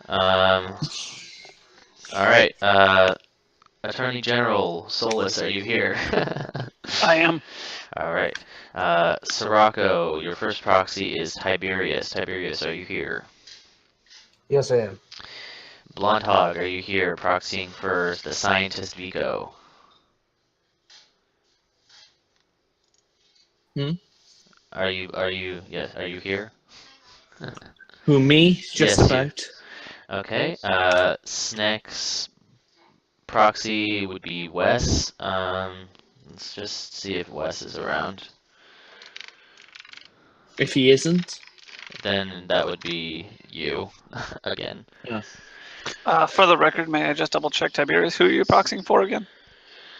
All right. Attorney General Solis, are you here? I am. All right. Sirocco, your first proxy is Tiberius. Tiberius, are you here? Yes, I am. Blonde Hog, are you here proxying for the scientist Vico? Are you here? Who, me? Just Yes, you. about. Okay. Snacks proxy would be Wes. Let's just see if Wes is around. If he isn't. Then that would be you again. Yeah. For the record, may I just double check Tiberius? Who are you proxying for again?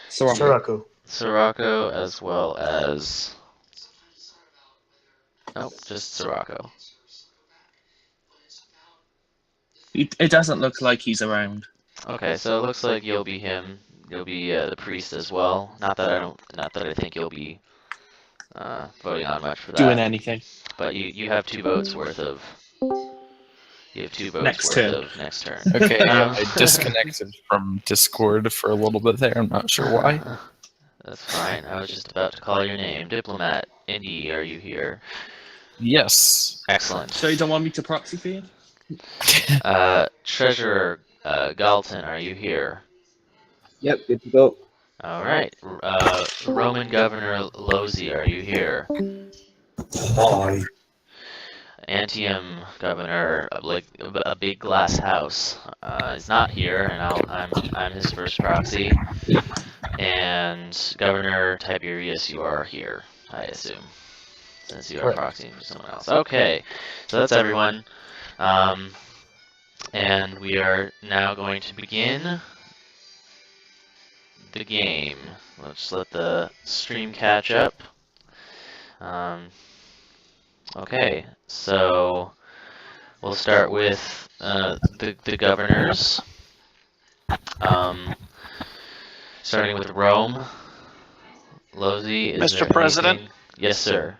Sirocco. Sirocco as well as. Nope, just Sirocco. It doesn't look like he's around. Okay, so it looks like you'll be him. You'll be the priest as well. Not that I think you'll be voting on much for that. Doing anything. But you have 2 votes worth of. You have 2 votes Next worth turn. of next turn. Okay, I disconnected from Discord for a little bit there. I'm not sure why. That's fine. I was just about to call your name. Diplomat, Indy, are you here? Yes. Excellent. So you don't want me to proxy for you? Treasurer Galton, are you here? Yep, good to go. All right. Roman Governor Losey, are you here? Hi. Antium Governor, like a big glass house, is not here, and I'm his first proxy. And Governor Tiberius, you are here, I assume, since you are proxying for someone else. Okay, so that's everyone. And we are now going to begin the game. Let's let the stream catch up. Okay, so we'll start with the governors. Starting with Rome. Losey, is Mr. there President? anything? Yes, sir.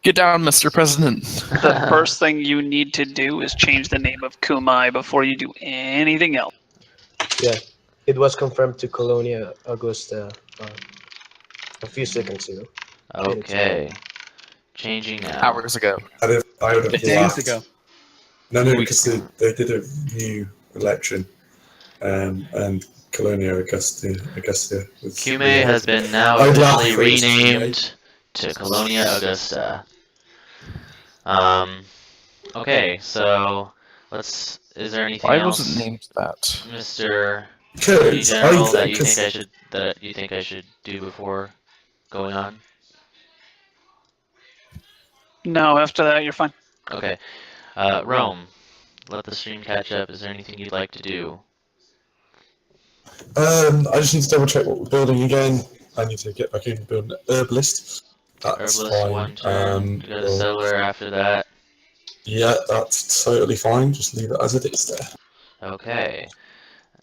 Get down, Mr. President. The first thing you need to do is change the name of Kumai before you do anything else. Yeah, it was confirmed to Colonia Augusta a few seconds ago. Okay. Changing now. Hours ago. I would have Days laughed. ago. No, because they did a new election, and Colonia Augusta was. Cume has been now I would laugh officially if it was renamed to Colonia Augusta. Okay, so is there anything Why else, wasn't named that? Mr. Attorney Because General, that you think I should do before going on? No, after that, you're fine. Okay. Rome, let the stream catch up. Is there anything you'd like to do? I just need to double check what we're building again. I need to get back in and build an herbalist. That's Herbalist fine. 1 turn, go to well, settler after that. yeah, that's totally fine. Just leave it as it is there. Okay.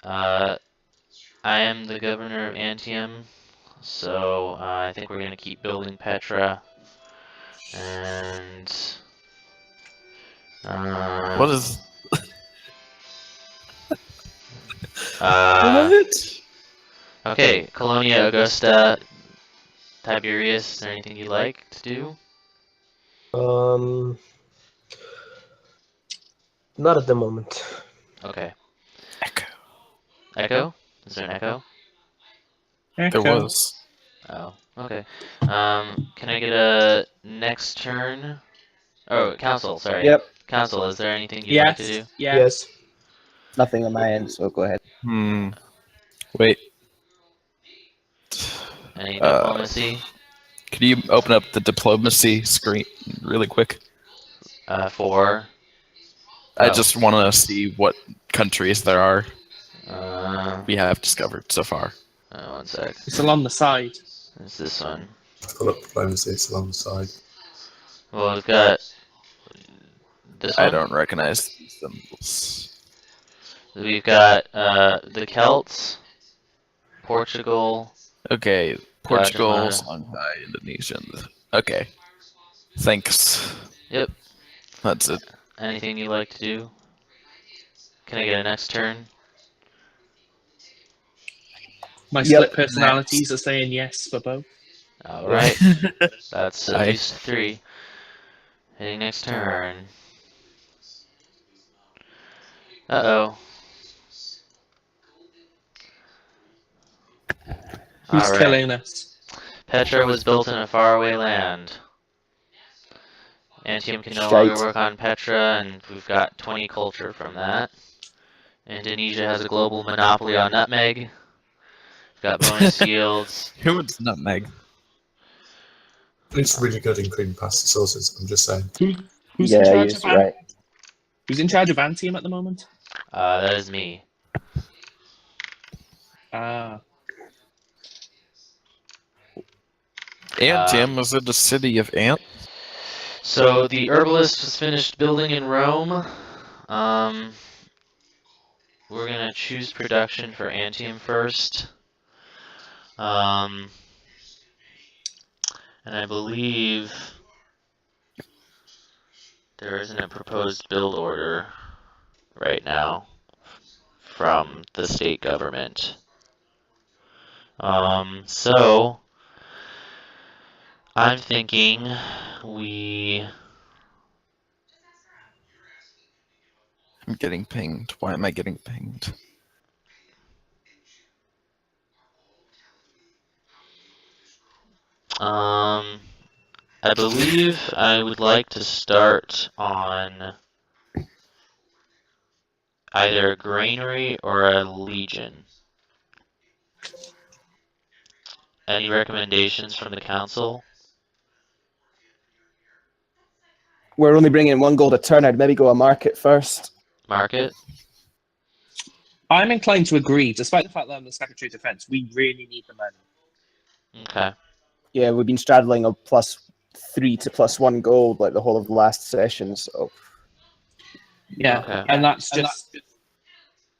I am the governor of Antium, so I think we're going to keep building Petra. And... What is... What? Okay, Colonia Augusta, Tiberius, is there anything you'd like to do? Not at the moment. Okay. Echo. Echo? Is there an echo? There was. Oh, okay. Can I get a next turn? Oh, council, sorry. Yep, Council, is there anything you'd like to do? Yeah. Yes. nothing on my end, so go ahead. Wait. Any diplomacy? Could you open up the diplomacy screen really quick? For? I just want to see what countries there are we Uh, have discovered so far. 1 sec. It's along the side. It's this one. I've got up diplomacy, it's along the side. Well, we've got this one. I don't recognize these symbols. We've got the Celts, Portugal. Okay, Portugal, Guatemala. Songhai, Indonesia. Okay. Thanks. Yep. That's it. Anything you like to do? Can I get a next turn? My Yep. split personalities are saying yes for both. All right. That's at Aye. least 3. Hitting next turn. Uh-oh. Who's All right. killing us? Petra was built in a faraway land. Antium can no longer Shite. work on Petra, and we've got 20 culture from that. Indonesia has a global monopoly on nutmeg. We've got bonus yields. Who would nutmeg? It's really good in cream pasta sauces. I'm just saying. Who's in Yeah, charge you're of right. Who's in charge of Antium at the moment? That is me. Ah, Antium was it a city of ant? So the herbalist was finished building in Rome. We're gonna choose production for Antium first. And I believe there isn't a proposed build order right now from the state government. So I'm thinking we. I'm getting pinged. Why am I getting pinged? I believe I would like to start on either a granary or a legion. Any recommendations from the council? We're only bringing 1 gold a turn. I'd maybe go a market first. Market? I'm inclined to agree. Despite the fact that I'm the Secretary of Defense, we really need the money. Okay. Yeah, we've been straddling a +3 to +1 gold like the whole of the last session. So Yeah, Okay. and that's just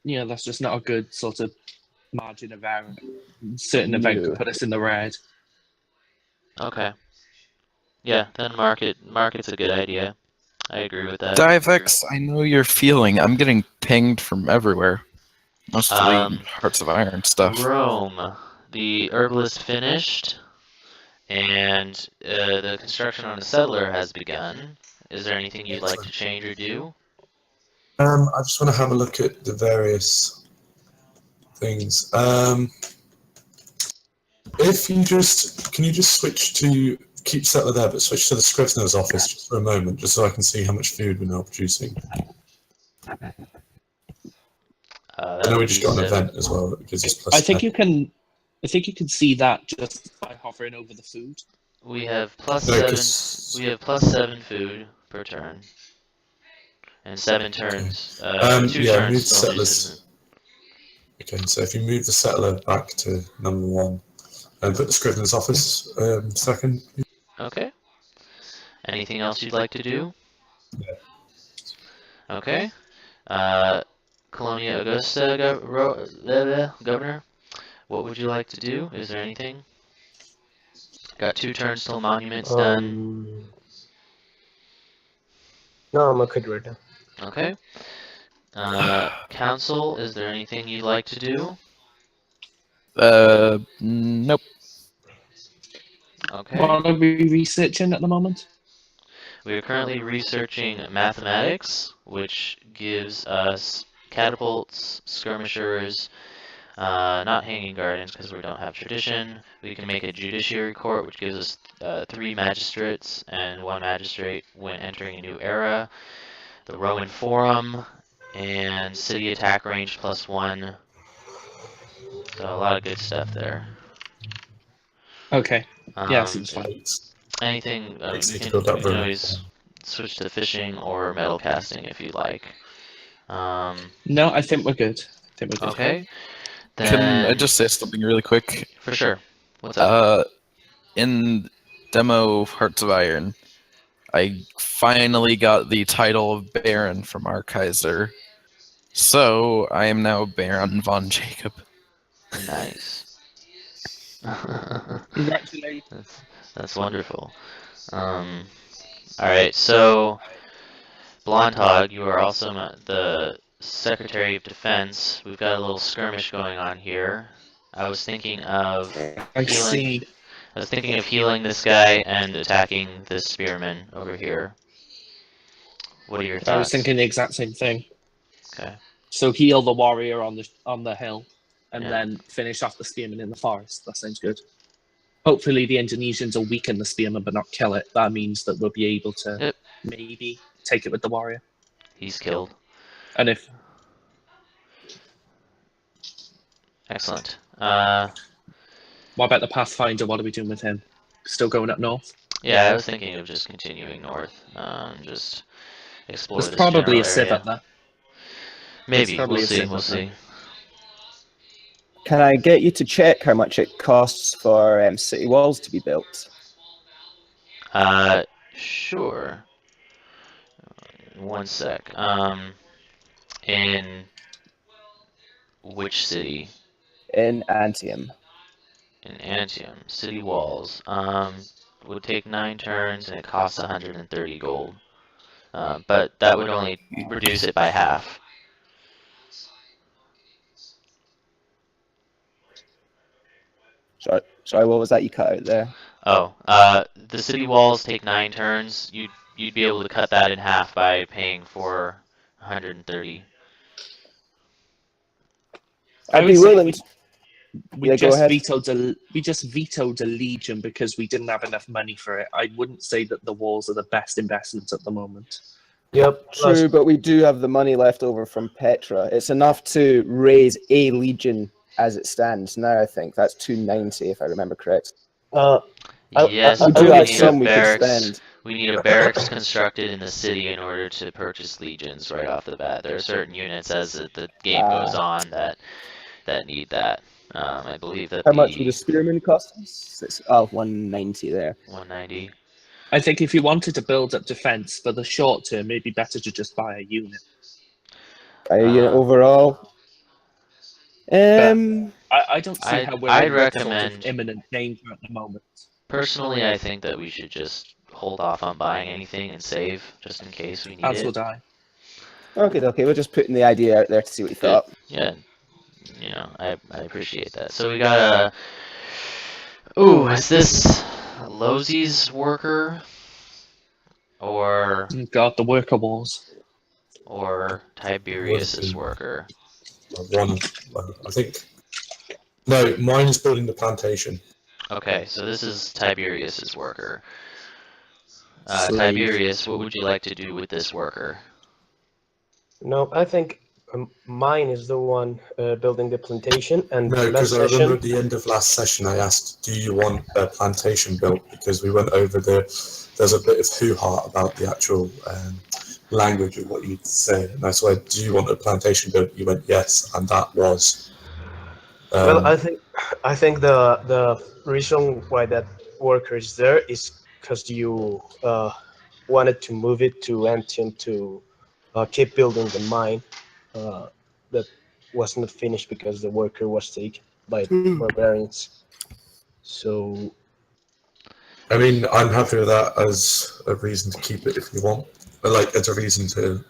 that's just not a good sort of margin of error. Certain event could No. put us in the red. Okay. Yeah, then market's a good idea. I agree with that. Divex, I know you're feeling. I'm getting pinged from everywhere. Mostly Hearts of Iron stuff. Rome. The herbalist finished, and the construction on a settler has begun. Is there anything you'd like to change or do? I just want to have a look at the various things. If you can you just switch to keep settler there, but switch to the Scrivener's office just for a moment, just so I can see how much food we're now producing. I know we just got an event as well that gives us plus. I think you can see that just by hovering over the food. We have plus No, 7. 'cause- We have plus 7 food per turn, and 7 turns. 2 yeah, turns. move still settlers. isn't- Okay, so if you move the settler back to number 1 and put the Scrivener's office second. Okay. Anything else you'd like to do? Yeah. Okay. Colonia Augusta, Governor, what would you like to do? Is there anything? Got 2 turns till monument's done. No, I'm okay right now. Okay. Council, is there anything you'd like to do? Nope. Okay. What are we researching at the moment? We are currently researching mathematics, which gives us catapults, skirmishers, not hanging gardens because we don't have tradition. We can make a judiciary court, which gives us 3 magistrates and 1 magistrate when entering a new era. The Roman Forum and city attack range +1. So a lot of good stuff there. Okay. Yeah, seems fine. Anything Makes we need to can, build up we can room. always switch to fishing or metal casting if you'd like. No, I think we're good. Okay. Can I Then just say something really quick? for sure. What's up? In demo Hearts of Iron, I finally got the title of Baron from our Kaiser. So I am now Baron von Jacob. Nice. Congratulations. That's wonderful. All right, so Blondhog, you are also the Secretary of Defense, we've got a little skirmish going on here. I was thinking of I healing. see. I was thinking of healing this guy and attacking this spearman over here. What are your thoughts? I was thinking the exact same thing. Okay. So heal the warrior on the hill, and Yeah. then finish off the spearman in the forest. That sounds good. Hopefully the Indonesians will weaken the spearman but not kill it. That means that we'll be able to Yep. maybe take it with the warrior. He's killed. And if Excellent. what about the Pathfinder? What are we doing with him? Still going up north? Yeah, I was thinking of just continuing north. Just explore There's this probably general a civ area. up there. Maybe. probably We'll a see. civ We'll up there. see. Can I get you to check how much it costs for city walls to be built? Sure. One sec. In which city? In Antium. In Antium. City walls. Would take 9 turns and it costs 130 gold. But that would only reduce it by half. Sorry, what was that you cut out there? Oh, the city walls take 9 turns. You'd be able to cut that in half by paying for 130. I I'd would be say willing to. We Yeah, go just ahead. vetoed a legion because we didn't have enough money for it. I wouldn't say that the walls are the best investments at the moment. Yep. Plus, True, but we do have the money left over from Petra. It's enough to raise a legion as it stands now. I think that's 290 if I remember correct. Yes, We but do we have need a some we could barracks. spend. We need a barracks constructed in the city in order to purchase legions right off the bat. There are certain units as the game goes on that need that. I believe that How much would the a spearman cost us? It's 190 there. 190. I think if you wanted to build up defense for the short term, it'd be better to just buy a unit. A unit overall. I don't see how we're I'd in recommend. sort of imminent danger at the moment. Personally, I think that we should just hold off on buying anything and save just in case we need As it. would I. Okay, we're just putting the idea out there to see what you Good. thought. Yeah, you know, I appreciate that. So we got a. Ooh, is this Losey's worker or God, the worker wars. Tiberius's worker? One, I think. No, mine is building the plantation. Okay, so this is Tiberius's worker. Slave. Tiberius, what would you like to do with this worker? no, I think mine is the one building the plantation. And No, last because I remember session, at the end of last session I asked, do you want a plantation built? Because we went over there's a bit of hoo-ha about the actual language of what you'd say. And I said, do you want a plantation built? You went, yes, and that was... well, I think the reason why that worker is there is because you wanted to move it to Antium to keep building the mine that was not finished because the worker was taken by barbarians. So I mean, I'm happy with that as a reason to keep it if you want. But like, as a reason to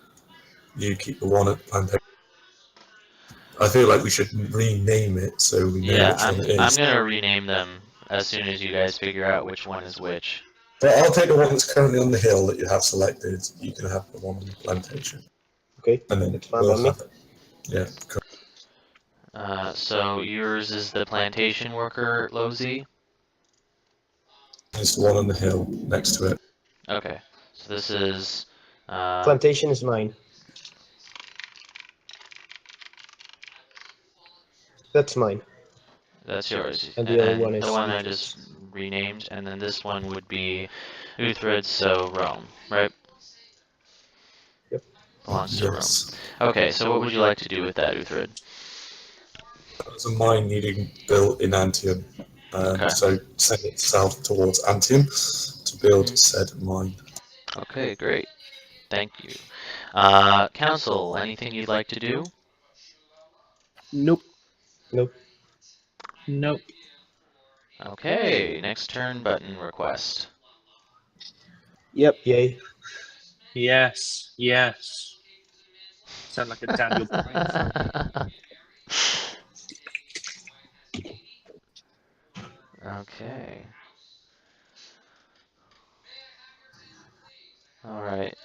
you keep the one at plantation. I feel like we should rename it so we know Yeah, which one it I'm is. gonna rename them as soon as you guys figure out which one is which. But I'll take the one that's currently on the hill that you have selected. You can have the one on the plantation. okay, And then that's fine we'll by me. have it. Yeah, cool. So yours is the plantation worker, Losey? There's the one on the hill next to it. Okay, so this is... Plantation is mine. That's mine. That's yours. And the other one the is one I Uthred's. just renamed, and then this one would be Uthred, so Rome, right? Yep. Belongs to Yes. Rome. Okay, so what would you like to do with that, Uthred? There's a mine needing built in Antium. Okay. So send it south towards Antium to build said mine. Okay, great. Thank you. Council, anything you'd like to do? Nope. Nope. Nope. Okay, next turn button request. Yep. Yay. Yes. Sound like a Daniel Bryan. Okay. Alright.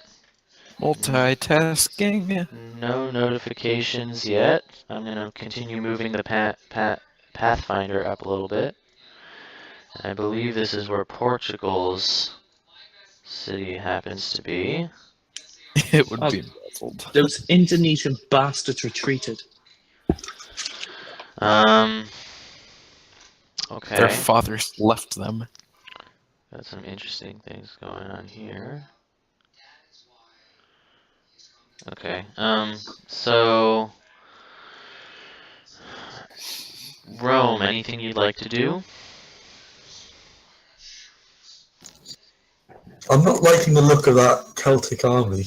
Multitasking. No notifications yet. I'm gonna continue moving the Pathfinder up a little bit. I believe this is where Portugal's city happens to be. It would Oh. be muzzled. Those Indonesian bastards retreated. Okay. Their fathers left them. Got some interesting things going on here. Okay. So Rome, anything you'd like to do? I'm not liking the look of that Celtic army.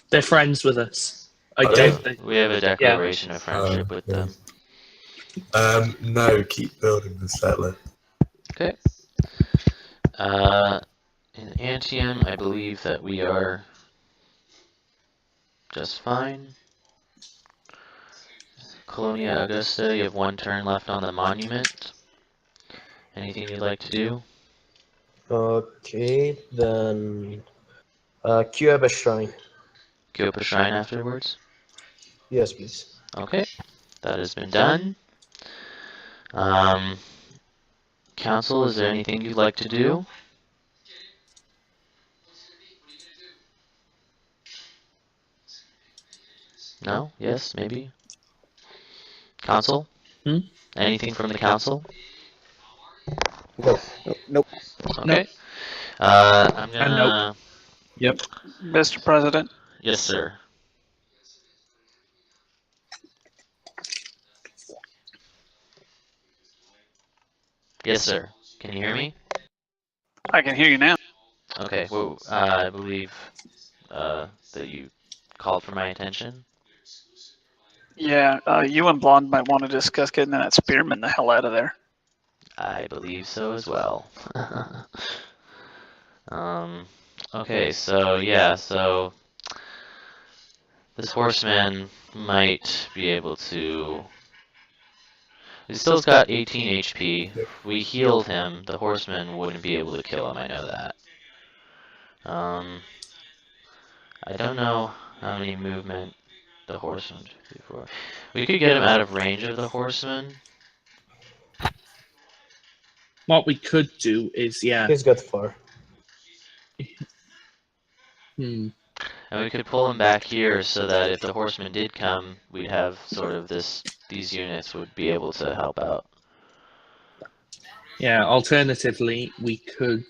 They're friends with us. I Oh, doubt yeah. they. We have a declaration of friendship with yeah. them. No, keep building the settler. Okay. In Antium, I believe that we are just fine. Colonia Augusta, you have 1 turn left on the monument. Anything you'd like to do? Okay, then queue up a shrine. Queue up a shrine afterwards? Yes, please. Okay, that has been done. Council, is there anything you'd like to do? No? Yes? Maybe? Council? Hmm? Anything from the council? Nope. Okay. I'm gonna... nope. Yep. Mr. President, Yes, sir. Yes, sir. Can you hear me? I can hear you now. Okay, well, I believe that you called for my attention. Yeah, you and Blonde might want to discuss getting that spearman the hell out of there. I believe so as well. Okay, so yeah, so this horseman might be able to... He still's got 18 HP. If we healed him, the horseman wouldn't be able to kill him, I know that. I don't know how many movement the horseman before. We could get him out of range of the horseman. What we could do is, yeah. He's got far. And we could pull him back here so that if the horseman did come, we'd have sort of these units would be able to help out. Yeah, alternatively, we could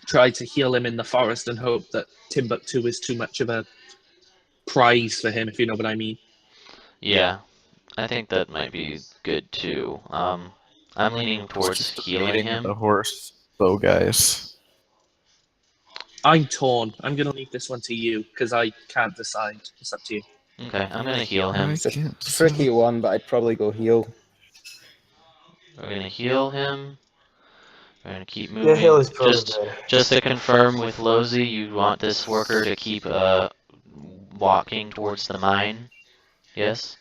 try to heal him in the forest and hope that Timbuktu is too much of a prize for him, if you know what I mean. Yeah, I think that might be good too. I'm leaning towards healing him. The horse, though, guys. I'm torn. I'm going to leave this one to you, because I can't decide. It's up to you. Okay, I'm gonna heal him. It's a tricky one, but I'd probably go heal. We're gonna heal him. We're gonna keep Yeah, moving. heal is probably better. Just to confirm with Lozy, you want this worker to keep walking towards the mine? Yes?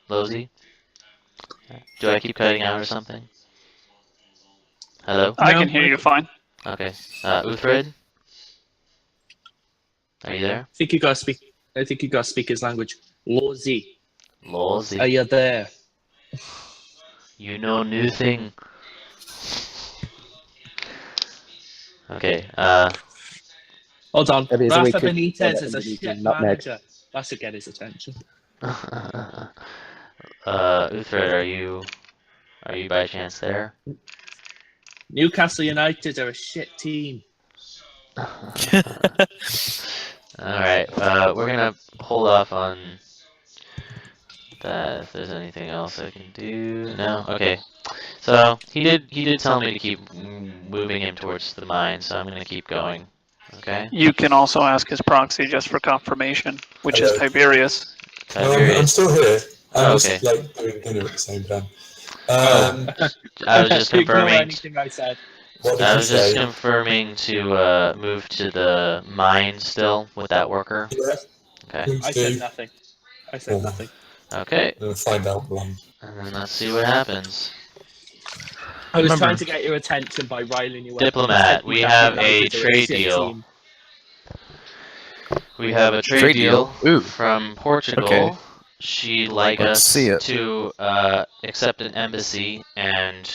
Lozy? Do I keep cutting out or something? Hello? I No, can hear you fine. Okay. Uthred? Are you there? I think you gotta speak his language. Lozi, are Lozy. you there? You know new thing. Okay, Hold on. Maybe it's a way Rafa could- Benitez is a Indonesian shit nutmeg. manager. That should get his attention. Uthred, are you by chance there? Newcastle United are a shit team. Alright, we're gonna hold off on that if there's anything else I can do. No? Okay. So he did tell me to keep moving him towards the mine, so I'm gonna keep going. Okay? You can also ask his proxy just for confirmation, which is Hello. Tiberius. I'm Tiberius. still here. I'm Okay. just like doing dinner at the same time. I was just Ignore confirming. anything I said. What did I you was just say? confirming to move to the mine still with that worker. Yeah, Okay. please I said do. nothing. I said Oh, nothing. Okay. we'll find out one. And then let's see what happens. I was Remember- trying to get your attention by riling you up. Diplomat, Instead, you we definitely have allowed a to do trade shit deal. team. We have a trade Trade deal deal? Ooh. from Portugal. Okay. She'd like Let's us see it. to accept an embassy, and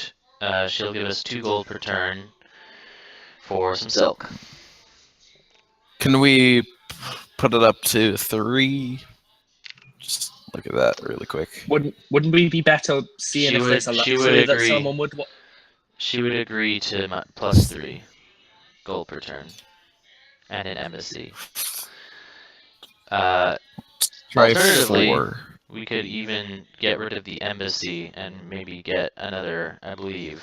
she'll give us 2 gold per turn for some silk. Can we put it up to 3? Just look at that really quick. Wouldn't we be better seeing She if would- there's a she would luxury that agree. someone would? She would agree to plus 3 gold per turn and an embassy. Try Alternatively, 4. we could even get rid of the embassy and maybe get another, I believe,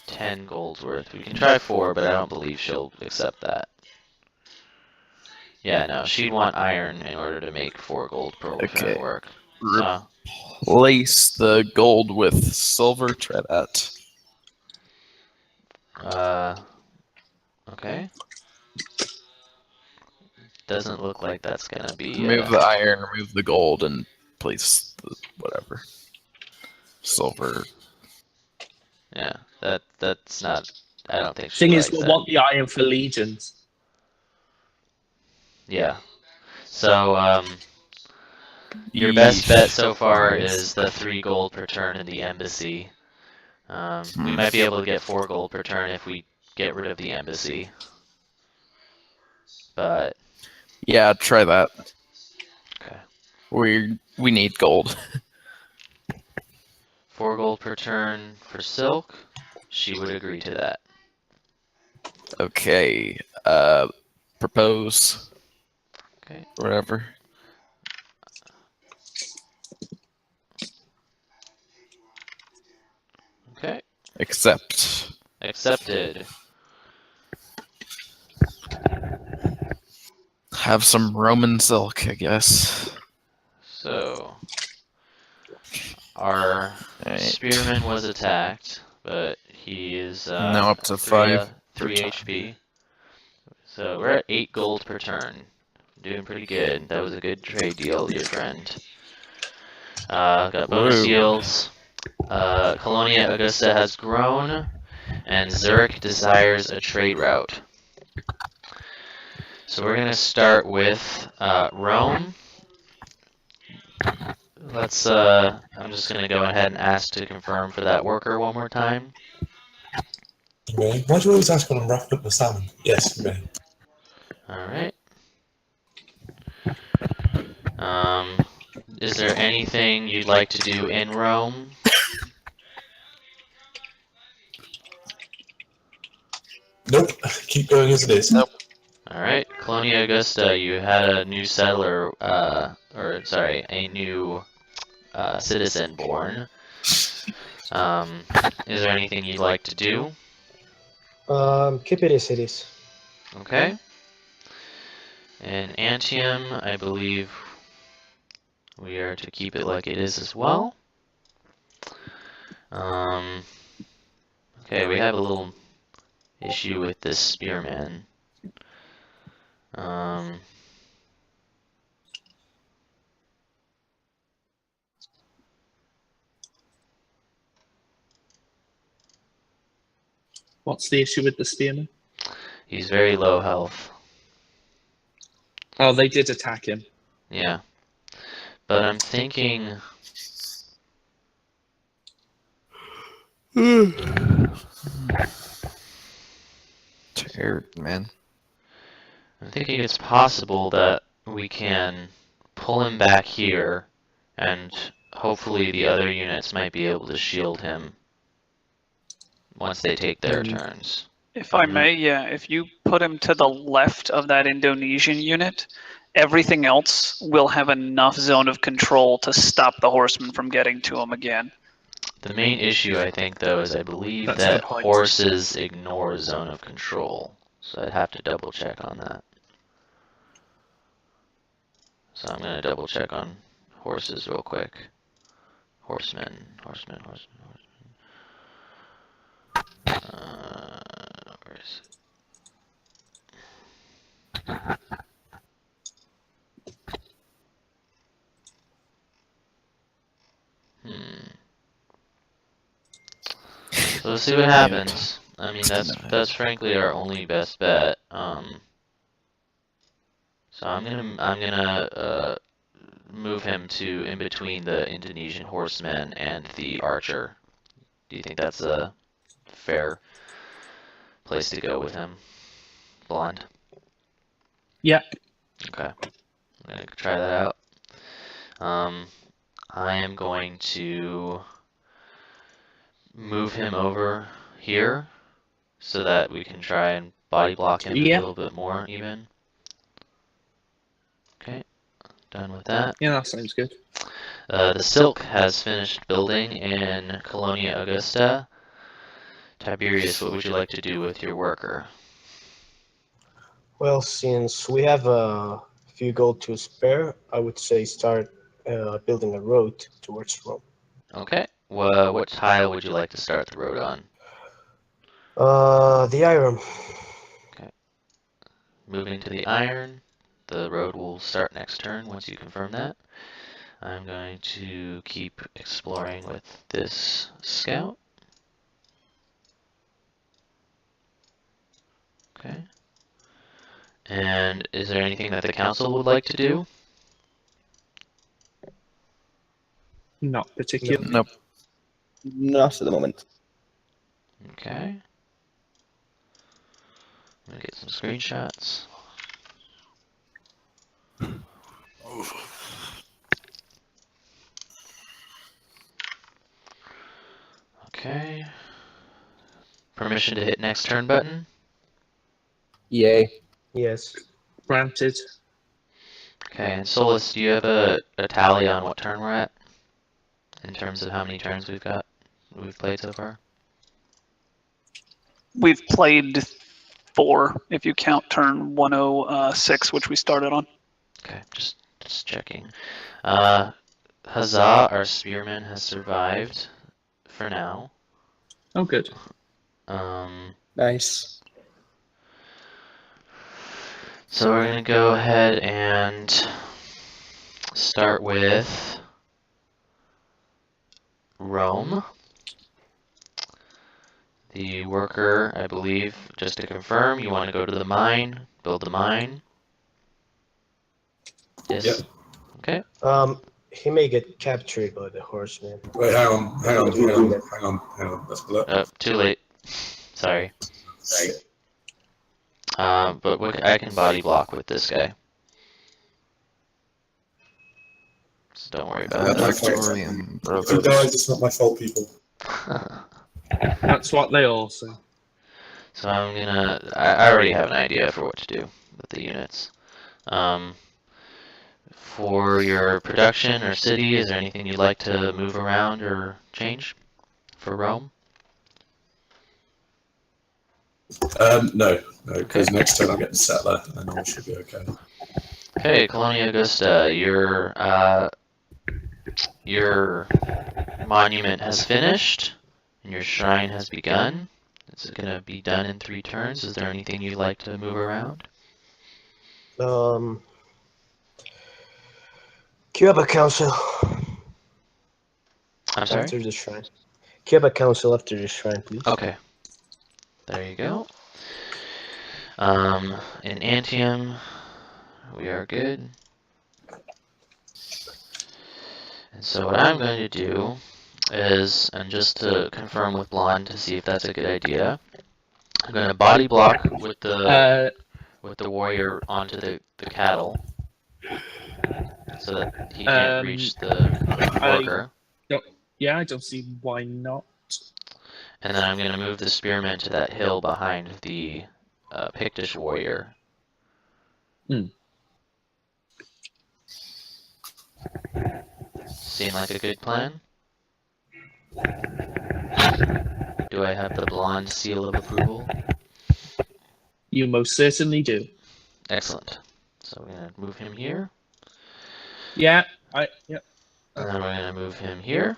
10 gold's worth. We can try 4, but I don't believe she'll accept that. Yeah, no, she'd want iron in order to make 4 gold per Okay. turn work. So, Replace the gold with silver treadat. okay. Doesn't look like that's gonna be. Remove the iron, remove the gold, and place the whatever. Silver. Yeah, that's not. I don't think she Thing is, likes we'll that. want the iron for legions. Yeah. So, your best bet so far is the 3 gold per turn in the embassy. We might be able to get 4 gold per turn if we get rid of the embassy. But, Yeah, try that. okay. We need gold. 4 gold per turn for silk. She would agree to that. Okay. Propose. Okay. Whatever. Okay. Accept. Accepted. Have some Roman silk, I guess. So, our Alright. spearman was attacked, but he is Now up to 3 5 per turn. HP. So we're at 8 gold per turn. Doing pretty good. That was a good trade deal, your friend. Got bonus Woo. yields. Colonia Augusta has grown, and Zurich desires a trade route. So we're gonna start with Rome. Let's. I'm just gonna go ahead and ask to confirm for that worker one more time. Really? Why do you always ask when I'm wrapping up the salmon? Yes, really. All right. Is there anything you'd like to do in Rome? Nope. Keep going as it is. Nope. All right, Colonia Augusta, you had a new settler, a new citizen born. Is there anything you'd like to do? Keep it as it is. Okay. In Antium, I believe we are to keep it like it is as well. Okay, we have a little issue with this spearman. What's the issue with the spearman? He's very low health. Oh, they did attack him. Yeah. But I'm thinking... Tired, man. I'm thinking it's possible that we can pull him back here, and hopefully the other units might be able to shield him once they take their turns. If I may, yeah, if you put him to the left of that Indonesian unit, everything else will have enough zone of control to stop the horsemen from getting to him again. The main issue, I think, though, is I believe That's a that good point. horses ignore zone of control. So I'd have to double check on that. So I'm going to double check on horses real quick. Horsemen. Where is it? So let's see what happens. I mean, that's frankly our only best bet. So I'm gonna move him to in between the Indonesian horseman and the archer. Do you think that's a fair place to go with him, Blonde? Yeah. Okay, I'm gonna try that out. I am going to move him over here so that we can try and body block him a Yeah. little bit more even. Okay, done with that. Yeah, that sounds good. The Silk has finished building in Colonia Augusta. Tiberius, what would you like to do with your worker? Well, since we have a few gold to spare, I would say start building a road towards Rome. Okay, what tile would you like to start the road on? The iron. Moving to the iron. The road will start next turn once you confirm that. I'm going to keep exploring with this scout. Okay. And is there anything that the council would like to do? Not particularly. Nope. Not at the moment. Okay. I'm gonna get some screenshots. Okay. Permission to hit next turn button. Yay. Yes. Granted. Okay, and Solus, do you have a tally on what turn we're at? In terms of how many turns we've played so far? We've played 4 if you count turn 106, which we started on. Okay, just checking. Huzzah, our spearman, has survived for now. Oh, good. Nice. So we're gonna go ahead and start with Rome. The worker, I believe, just to confirm, you want to go to the mine, build the mine. Yes. Yep. Okay. He may get captured by the horseman. Wait, hang on. That's blood. Too late. Sorry. But I can body block with this guy. So don't worry about that. Victorian Guys, brothers. it's not my fault, people. That's what they all say. So I already have an idea for what to do with the units. For your production or city, is there anything you'd like to move around or change for Rome? No, because next turn I'll get the settler, and all should be okay. Okay, Colonia Augusta, your monument has finished, and your shrine has begun. It's going to be done in 3 turns. Is there anything you'd like to move around? Queue up a council I'm sorry? after the shrine. Queue up a council after the shrine, please. Okay. There you go. In Antium, we are good. And so what I'm going to do is, and just to confirm with Blonde to see if that's a good idea, I'm going to body block with the warrior onto the cattle, so that he can't reach the worker. Yeah, I don't see why not. And then I'm going to move the spearman to that hill behind the Pictish warrior. Seem like a good plan? Do I have the Blonde seal of approval? You most certainly do. Excellent. So we're going to move him here. Yeah, And then we're going to move him here.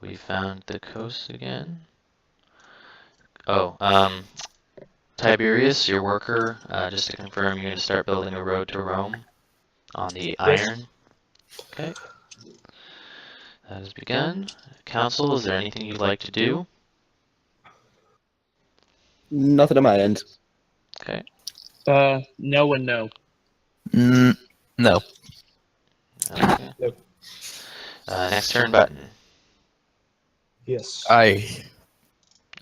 we found the coast again. Oh, Tiberius, your worker, just to confirm, you're going to start building a road to Rome on the iron. Okay. That has begun. Council, is there anything you'd like to do? Nothing on my end. Okay. No and no. No. Okay. Nope. Next turn button. Yes. Aye.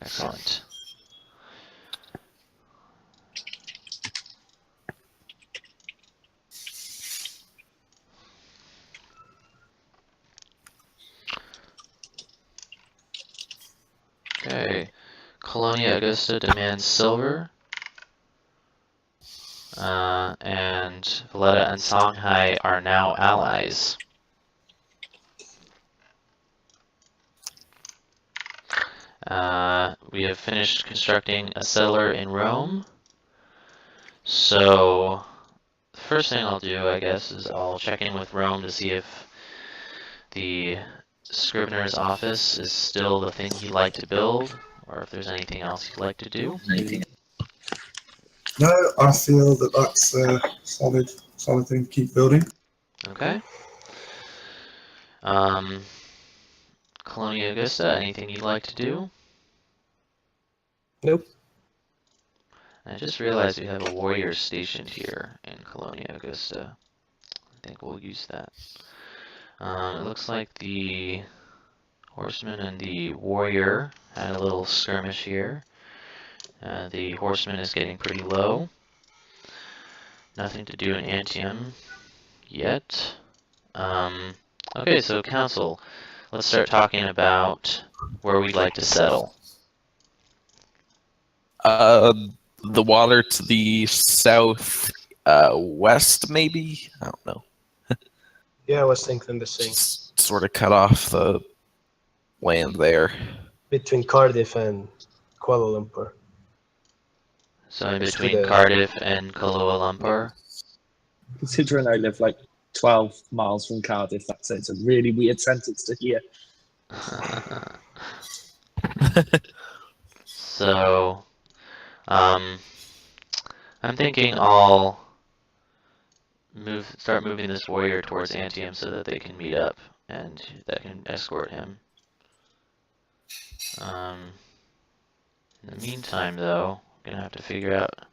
Excellent. Okay. Colonia Augusta demands silver. And Valletta and Songhai are now allies. We have finished constructing a settler in Rome. So, the first thing I'll do, I guess, is I'll check in with Rome to see if the Scrivener's office is still the thing he'd like to build, or if there's anything else he'd like to do. No, I feel that that's a solid thing to keep building. Okay. Colonia Augusta, anything you'd like to do? Nope. I just realized we have a warrior stationed here in Colonia Augusta. I think we'll use that. It looks like the horseman and the warrior had a little skirmish here. The horseman is getting pretty low. Nothing to do in Antium yet. Okay, so council, let's start talking about where we'd like to settle. The water to the south west, maybe? I don't know. Yeah, I was thinking the same. Just sort of cut off the land there. Between Cardiff and Kuala Lumpur. So in Just to between the- Cardiff and Kuala Lumpur. Considering I live like 12 miles from Cardiff, that's it's a really weird sentence to hear. So, I'm thinking I'll start moving this warrior towards Antium so that they can meet up and that can escort him. In the meantime, though, I'm gonna have to figure out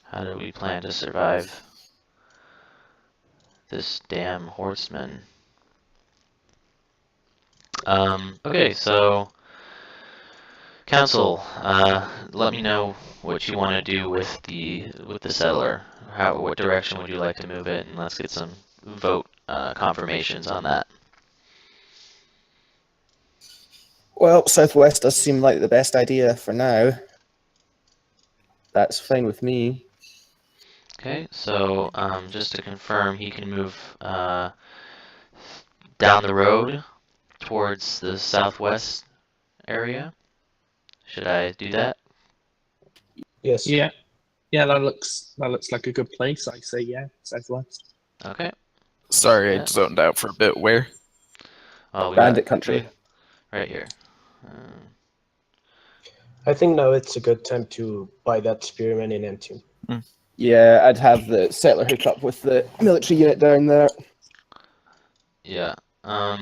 how do we plan to survive this damn horseman. Okay, so council, let me know what you want to do with the settler. What direction would you like to move it, and let's get some vote confirmations on that. Well, southwest does seem like the best idea for now. That's fine with me. Okay, so just to confirm, he can move down the road towards the southwest area. Should I do that? Yes. Yeah, that looks like a good place. I say yeah, southwest. Okay. Sorry, I Yeah. zoned out for a bit. Where? Oh, we Bandit country. right here. I think now it's a good time to buy that spearman in Antium. Yeah, I'd have the settler hook up with the military unit down there. Yeah. All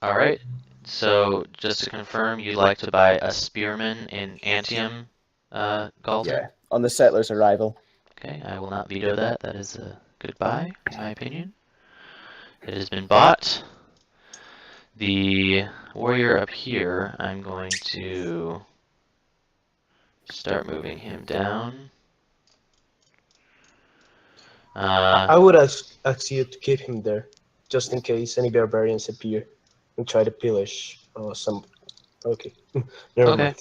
right. So just to confirm, you'd like to buy a spearman in Antium, Galton? Yeah, on the settler's arrival. Okay, I will not veto that. That is a good buy, in my opinion. It has been bought. The warrior up here, I'm going to start moving him down. I would ask you to keep him there, just in case any barbarians appear and try to pillage some. Okay, never Okay.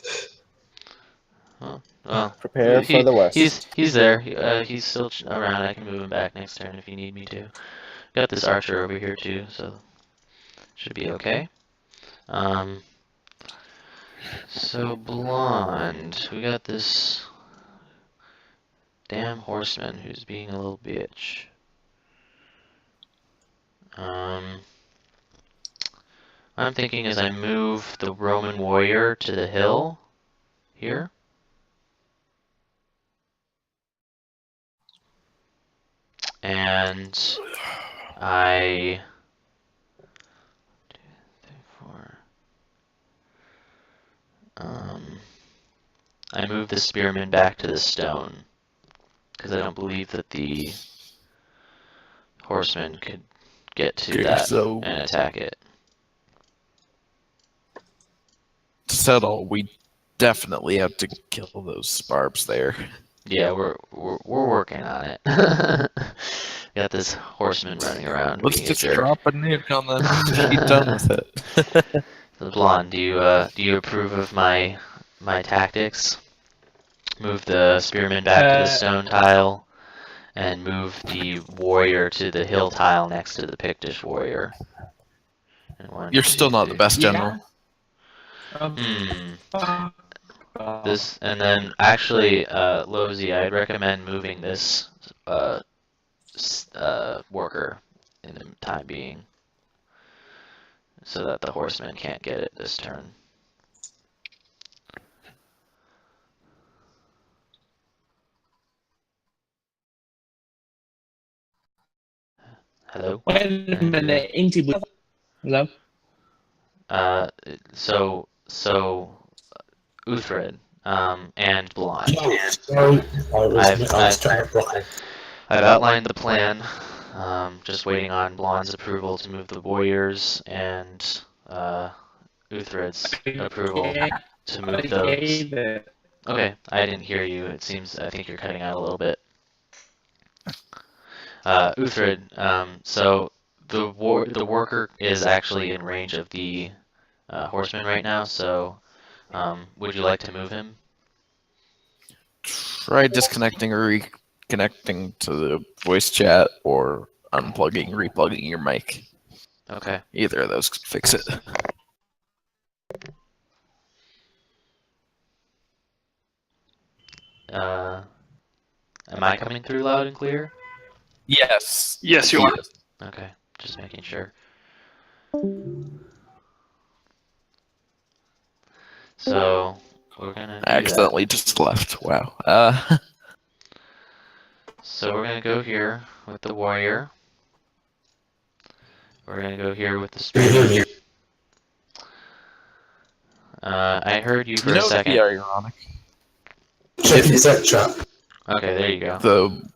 mind. Well, Prepare for the worst. He's there. He's still around. I can move him back next turn if you need me to. Got this archer over here too, so should be okay. So blonde, we got this damn horseman who's being a little bitch. What I'm thinking is I move the Roman warrior to the hill here. And I... 2, 3, 4. I move the spearman back to the stone. Because I don't believe that the horseman could get to Okay, that so and attack it. to settle, we definitely have to kill those barbs there. Yeah, we're working on it. Got this horseman running around Let's being a just jerk. drop a nuke on them and just be done with it. So Blonde, do you approve of my tactics? Move the spearman back to the stone tile, and move the warrior to the hill tile next to the Pictish warrior. And 1, You're 2, still not the 3. best general. This, and then actually, Lozy, I'd recommend moving this worker in the time being, so that the horseman can't get it this turn. Hello? Wait a minute, Inti. Hello? So Uthred, and Blonde. No, sorry, I was trying to block. I've outlined the plan. Just waiting on Blonde's approval to move the warriors and Uthred's approval to move those. Okay, I didn't hear you. I think you're cutting out a little bit. Uthred, so the worker is actually in range of the horseman right now, so would you like to move him? Try disconnecting or reconnecting to the voice chat, or unplugging, replugging your mic. Okay. Either of those could fix it. Am I coming through loud and clear? Yes. Yes, you are. Okay, just making sure. So we're gonna I accidentally just left. Wow. So we're gonna go here with the warrior. We're gonna go here with the spearman. I heard you for a It'd second. be ironic. Check your set chat. Okay, there you go. The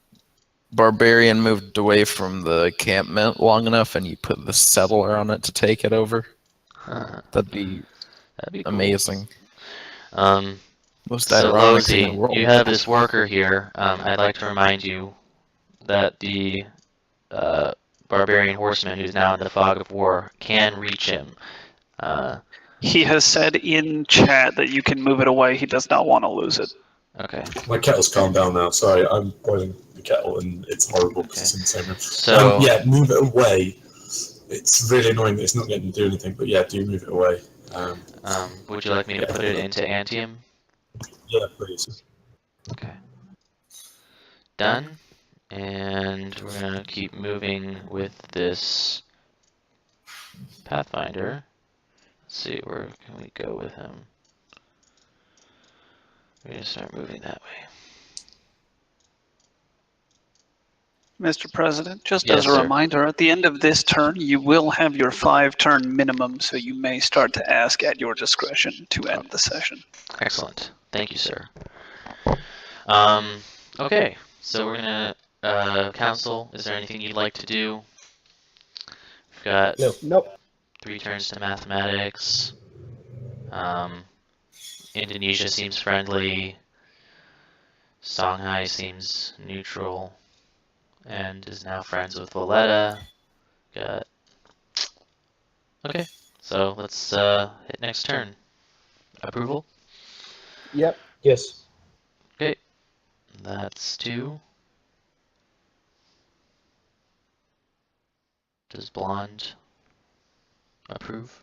barbarian moved away from the encampment long enough, and you put the settler on it to take it over. That'd be Cool. amazing. Most So ironic thing in Lozy, the world. you have this worker here. I'd like to remind you that the barbarian horseman, who's now in the fog of war, can reach him. He has said in chat that you can move it away. He does not want to lose it. Okay. My kettle's calmed down now. Sorry, I'm boiling the kettle and it's horrible because it's in the same room. So yeah, move it away. It's really annoying that it's not getting to do anything, but yeah, do move it away. would you like me to put it into Antium? Yeah, please. Okay. Done. And we're gonna keep moving with this Pathfinder. Let's see, where can we go with him? We're gonna start moving that way. Mr. President, just Yes, as a sir. reminder, at the end of this turn, you will have your 5-turn minimum, so you may start to ask at your discretion to end the session. Excellent. Thank you, sir. Okay, so we're gonna council. Is there anything you'd like to do? We've got Nope. 3 turns to mathematics. Indonesia seems friendly. Songhai seems neutral, and is now friends with Valletta. Got. Okay, so let's hit next turn. Approval? Yep. Yes. Okay, that's 2. Does Blonde approve?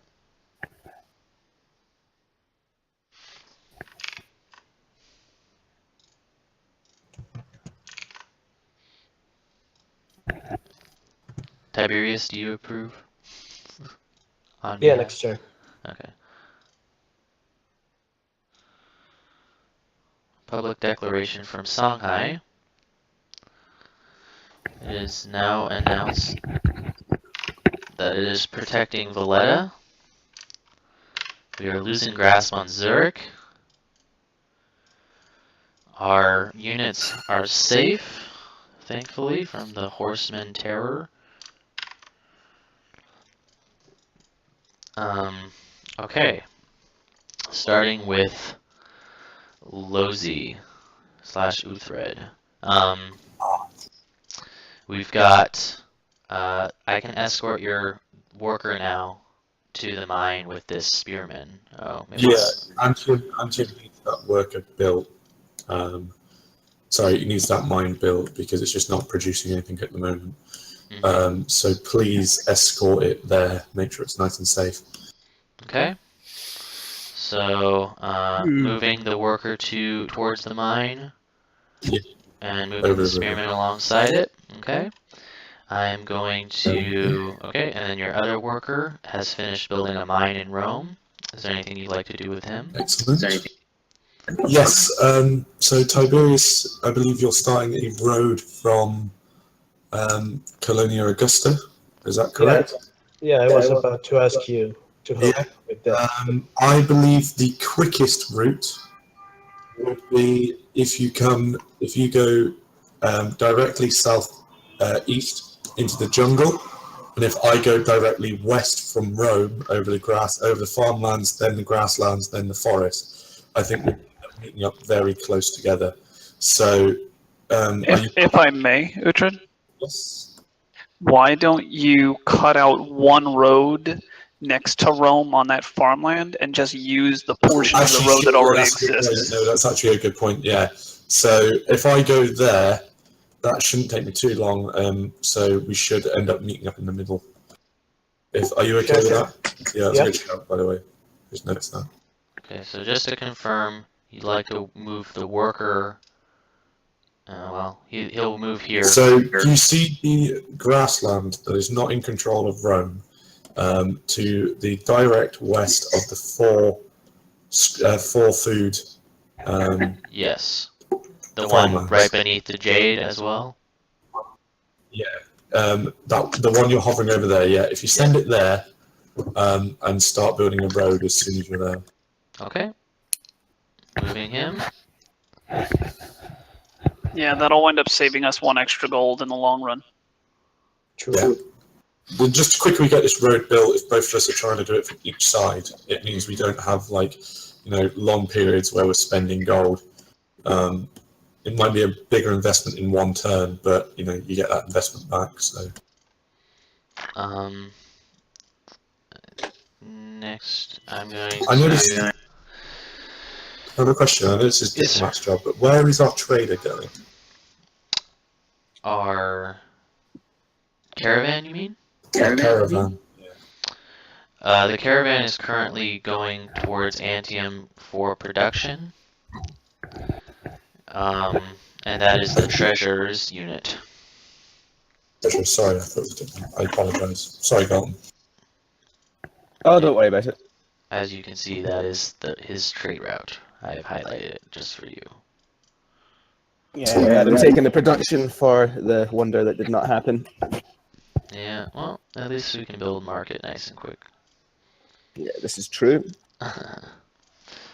Tiberius, do you approve? On Yeah, behalf- next turn. Okay. Public declaration from Shanghai. It is now announced that it is protecting Valletta. We are losing grasp on Zurich. Our units are safe, thankfully, from the horseman terror. Okay. Starting with Lozi / Uthred. We've got, I can escort your worker now to the mine with this spearman. Oh, maybe Yeah, Antium needs that worker built. Sorry, it needs that mine built because it's just not producing anything at the moment. Mhm. So please escort it there. Make sure it's nice and safe. Okay. So, moving the worker towards the mine, Yeah. and moving the spearman alongside it. Okay. I'm going to. Okay, and then your other worker has finished building a mine in Rome. Is there anything you'd like to do with him? Excellent. Yes. So Tiberius, I believe you're starting a road from Colonia Augusta. Is that correct? Yeah, I was about to ask you to help with that. I believe the quickest route would be if you go directly south east into the jungle, and if I go directly west from Rome over the farmlands, then the grasslands, then the forest, I think we're meeting up very close together. So, If I may, Uhtred, yes. why don't you cut out one road next to Rome on that farmland and just use the portion of the road that already exists? No, that's actually a good point. Yeah. So if I go there, that shouldn't take me too long. So we should end up meeting up in the middle. Are you okay with that? Yeah, that's a good shout, by the way. Just noticed that. Okay, so just to confirm, you'd like to move the worker. Well, he'll move here. So you see the grassland that is not in control of Rome to the direct west of the four food. Yes. The farmlands. one right beneath the jade as well? Yeah. The one you're hovering over there, yeah. If you send it there and start building a road as soon as you're there. Okay. Moving him. Yeah, that'll end up saving us 1 extra gold in the long run. True. Yeah. Well, just to quickly get this road built, if both of us are trying to do it from each side, it means we don't have long periods where we're spending gold. It might be a bigger investment in one turn, but you get that investment back. So. Next, I'm going to. I have a question. I know this is Diplomat's job, but where is our trader going? Our caravan, you mean? Caravan. The caravan is currently going towards Antium for production. And that is the treasurer's unit. Sorry, I thought it was Diplomat. I apologise. Sorry, Galton. Oh, don't worry about it. As you can see, that is his trade route. I have highlighted it just for you. Yeah, I'm taking the production for the wonder that did not happen. Yeah, well, at least we can build market nice and quick. Yeah, this is true.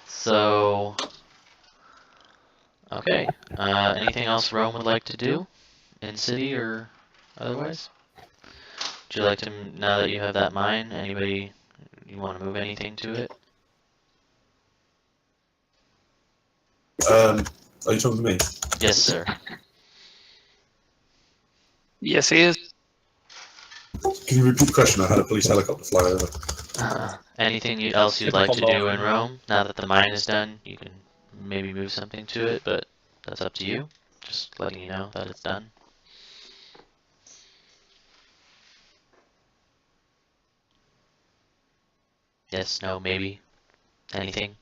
So, okay. Anything else Rome would like to do? In city or otherwise? Would you like to, now that you have that mine, anybody, you want to move anything to it? Are you talking to me? Yes, sir. Yes, he is. Can you repeat the question? I had a police helicopter fly over. Anything else you'd like to do in Rome? Now that the mine is done, you can maybe move something to it, but that's up to you. Just letting you know that it's done. Yes, no, maybe. Anything?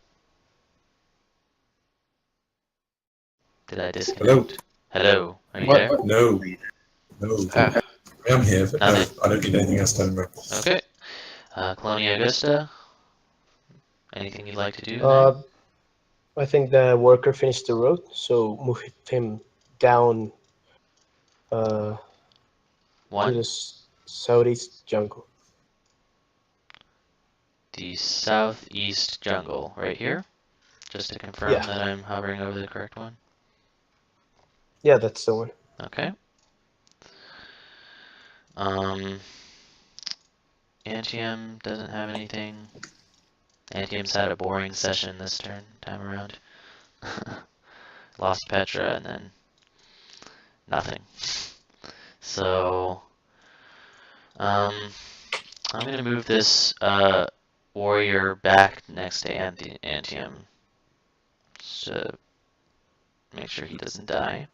Did I disconnect? Hello? Are you there? No. I am here, but no, I don't need anything else done. Okay. Colonia Augusta, anything you'd like to do? I think the worker finished the road, so move him down to One, the southeast jungle. the southeast jungle, right here. Just to confirm Yeah. that I'm hovering over the correct one. Yeah, that's the one. Okay. Antium doesn't have anything. Antium's had a boring session this time around. Lost Petra and then nothing. So, I'm gonna move this warrior back next to Antium, just to make sure he doesn't die.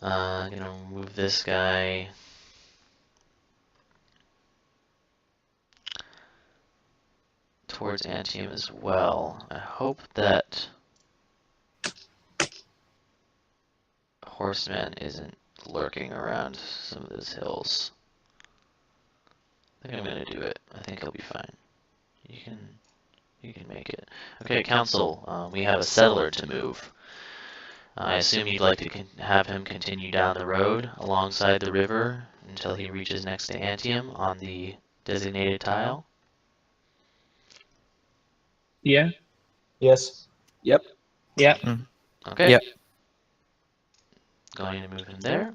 I'm gonna move this guy towards Antium as well. I hope that Horseman isn't lurking around some of those hills. I think I'm gonna do it. I think he'll be fine. You can make it. Okay, Council. We have a settler to move. I assume you'd like to have him continue down the road alongside the river until he reaches next to Antium on the designated tile. Yeah. Yes. Yep. Yeah. Okay. Yep. Going to move him there.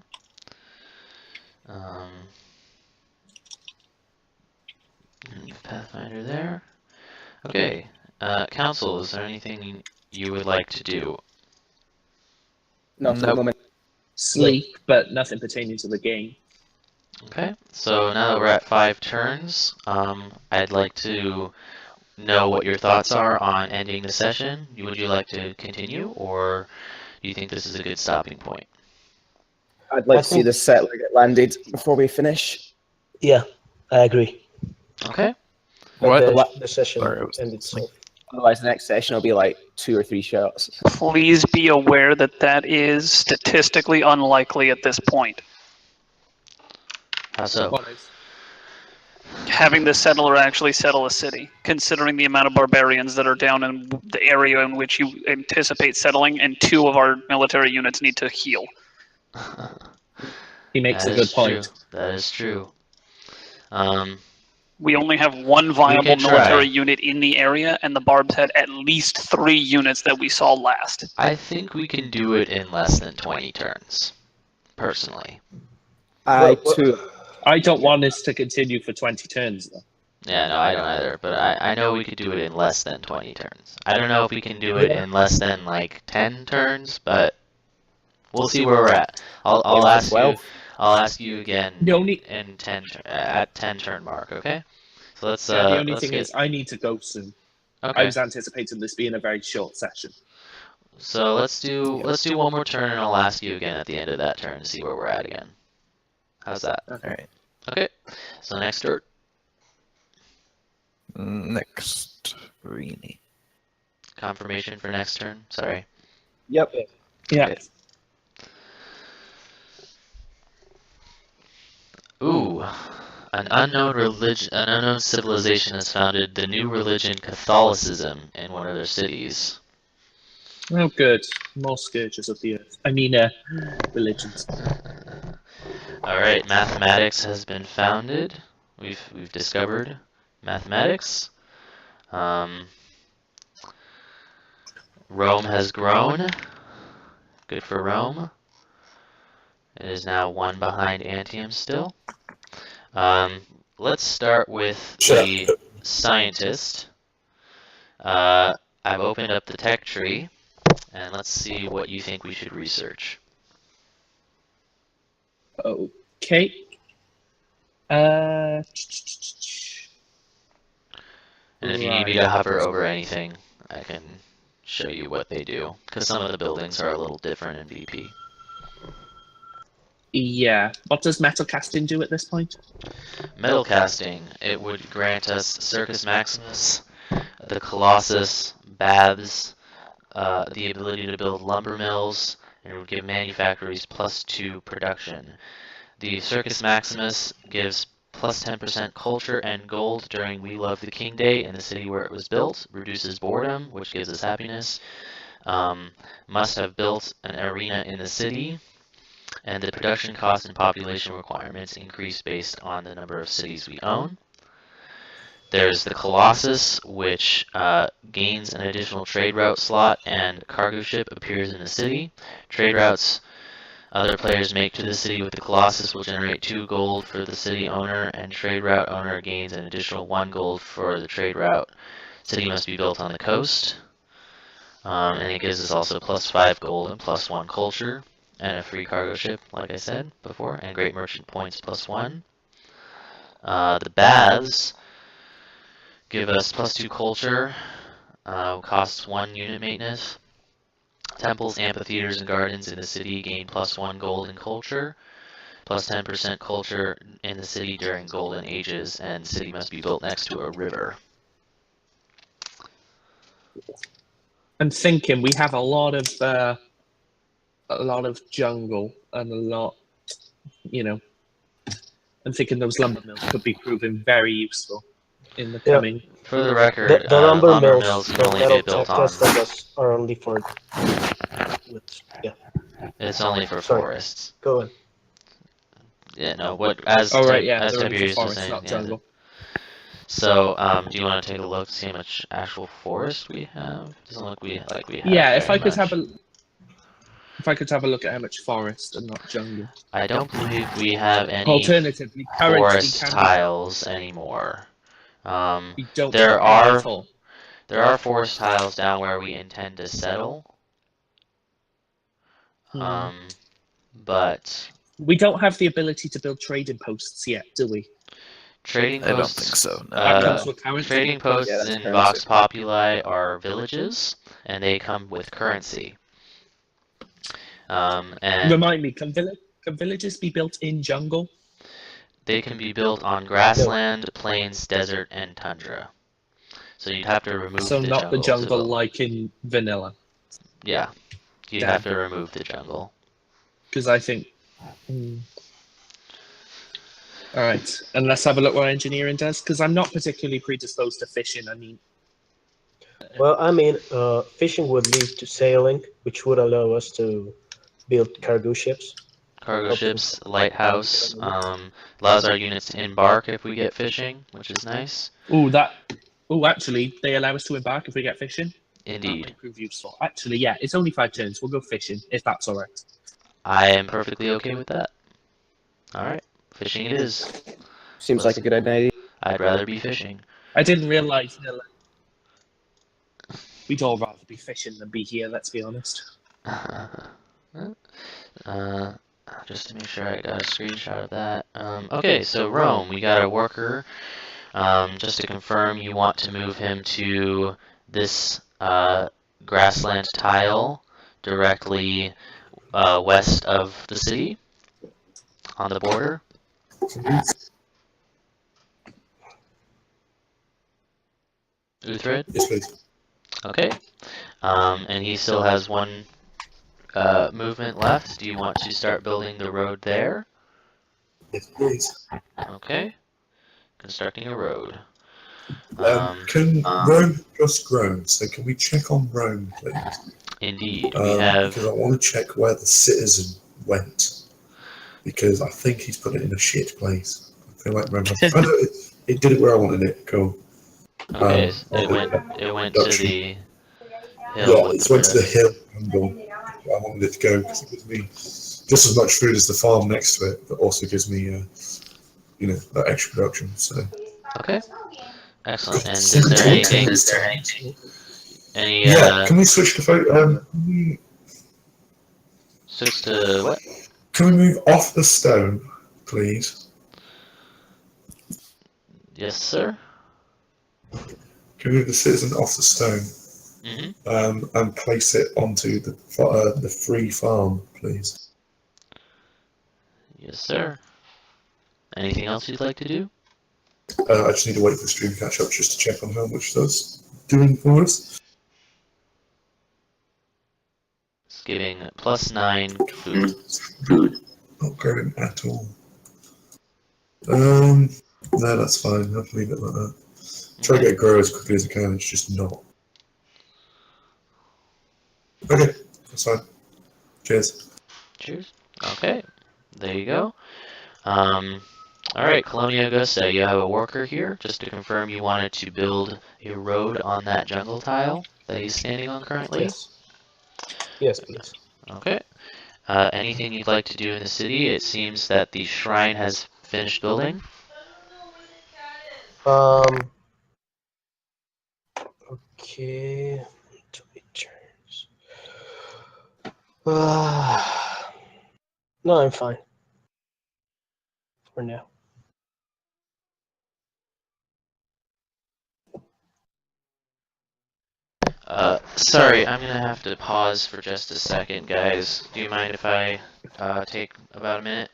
Pathfinder there. Okay. Council, is there anything you would like to do? Not at the Nope. moment. Sleep, but nothing pertaining to the game. Okay. So now that we're at 5 turns, I'd like to know what your thoughts are on ending the session. Would you like to continue, or do you think this is a good stopping point? I'd like I to see think- the settler get landed before we finish. Yeah, I agree. Okay. Let What? the session Sorry, I was end listening. itself. Otherwise, the next session will be like 2 or 3 shots. Please be aware that that is statistically unlikely at this point. How so? What is? Having the settler actually settle a city, considering the amount of barbarians that are down in the area in which you anticipate settling, and 2 of our military units need to heal. He makes That a good is point. true. That is true. We only have 1 viable can try. military unit in the area, and the Barbs had at least 3 units that we saw last. I think we can do it in less than 20 turns, personally. I Well, too. I don't want us to continue for 20 turns, though. Yeah, no, I don't either, but I know we could do it in less than 20 turns. I don't know if we can do it in less than, like, 10 turns, but we'll see where we're at. I'll ask you. 12. I'll ask you again The only, in 10 at 10 turn mark, okay? So let's the only let's thing get, is, I need to go soon. I okay. was anticipating this being a very short session. So let's do one more turn, and I'll ask you again at the end of that turn to see where we're at again. How's that? Alright. Okay. So next turn. Next. Rini. Confirmation for next turn. Sorry. Yep. Yeah. Okay. Ooh, an unknown civilization has founded the new religion Catholicism in one of their cities. Oh, good. More scourges of the earth. I mean, religions. All right, mathematics has been founded. We've discovered mathematics. Rome has grown. Good for Rome. It is now 1 behind Antium still. Let's start with the scientist. I've opened up the tech tree, and let's see what you think we should research. Okay. And if you need me to Right. hover over anything, I can show you what they do, because some of the buildings are a little different in VP. Yeah. What does metal casting do at this point? Metal casting, it would grant us Circus Maximus, the Colossus, Baths, the ability to build lumber mills, and it would give manufactories +2 production. The Circus Maximus gives plus 10% culture and gold during We Love the King Day in the city where it was built. Reduces boredom, which gives us happiness. Must have built an arena in the city. And the production cost and population requirements increase based on the number of cities we own. There's the Colossus, which gains an additional trade route slot, and cargo ship appears in the city. Trade routes other players make to the city with the Colossus will generate 2 gold for the city owner, and trade route owner gains an additional 1 gold for the trade route. City must be built on the coast. And it gives us also plus 5 gold and plus 1 culture, and a free cargo ship, like I said before, and great merchant points plus 1. The baths give us plus 2 culture, costs 1 unit maintenance. Temples, amphitheaters, and gardens in the city gain plus 1 gold and culture, plus 10% culture in the city during golden ages, and the city must be built next to a river. I'm thinking we have a lot of jungle and a lot, you know. I'm thinking those lumber mills could be proven very useful in the coming. For the record, The lumber mills, mills the can only metal be built on. testicles are only for. Yeah. It's only for Sorry. forests. Go on. Yeah, no. What as Oh right, yeah, as they're only Tiberius for was forest, saying, not yeah. jungle. So, do you want to take a look, see how much actual forest we have? Doesn't look we have. Yeah, if very I could much. have a look at how much forest and not jungle. I don't believe we have any Alternatively, currently forest can tiles anymore. we don't there have are at all. There are forest tiles down where we intend to settle. But We don't have the ability to build trading posts yet, do we? trading I don't posts. think so. No. That comes with currency. Trading posts Yeah, that's in currency. Vox Populi are villages, and they come with currency. And Remind me, can villages be built in jungle? they can be built on grassland, plains, desert, and tundra. So you'd have to remove So the not jungle. the jungle like in vanilla. Yeah, you'd Damn. have to remove the jungle. Because I think. All right, and let's have a look what engineering does. Because I'm not particularly predisposed to fishing. I mean, Well, I mean, fishing would lead to sailing, which would allow us to build cargo ships. Cargo ships, lighthouse, allows our units to embark if we get fishing, which is nice. actually, they allow us to embark if we get fishing. That Indeed. might prove useful. Actually, yeah, it's only 5 turns. We'll go fishing if that's all right. I am perfectly okay with that. Alright, fishing it is. Seems like a good idea. I'd rather be fishing. I didn't realize we'd all rather be fishing than be here. Let's be honest. Just to make sure I got a screenshot of that. Okay, so Rome, we got a worker. Just to confirm, you want to move him to this grassland tile directly west of the city on the border. Uthred? Yes, please. Okay. And he still has 1 movement left. Do you want to start building the road there? Yes, please. Okay. Constructing a road. Can Rome just grow? So can we check on Rome, please? Indeed. We have. Because I want to check where the citizen went. Because I think he's put it in a shit place. I feel like Rome. It did it where I wanted it. Cool. Okay, it went to the hill. Yeah, with it the went to the bread. hill handle. I wanted it to go because it gives me just as much food as the farm next to it, but also gives me, that extra production. So. Okay. Excellent. And is there anything? Any? Can we switch to photo? Switch to what? Can we move off the stone, please? Yes, sir. Can we move the citizen off the stone and place it onto the free farm, please? Yes, sir. Anything else you'd like to do? I just need to wait for the stream to catch up just to check on how much that's doing for us. It's giving +9 food. Food not growing at all. No, that's fine. I'll leave it like that. Try to get it grow as quickly as I can. It's just not. Okay, that's fine. Cheers. Cheers. Okay, there you go. All right, Colonia Augusta, you have a worker here. Just to confirm, you wanted to build a road on that jungle tile that he's standing on currently. Yes. Yes, please. Okay. Anything you'd like to do in the city? It seems that the shrine has finished building. Okay. 20 turns. No, I'm fine. For now. Sorry, I'm gonna have to pause for just a second, guys. Do you mind if I take about a minute?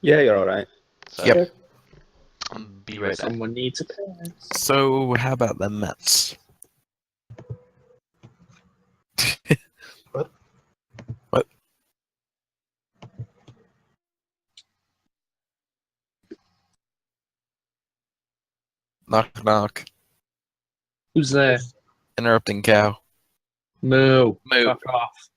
Yeah, you're all right. Sorry. Yep. Be right back. Someone needs a pass. So, how about the Mets? What? What? Knock, knock. Who's there? Interrupting cow. Moo. Moo. Fuck off.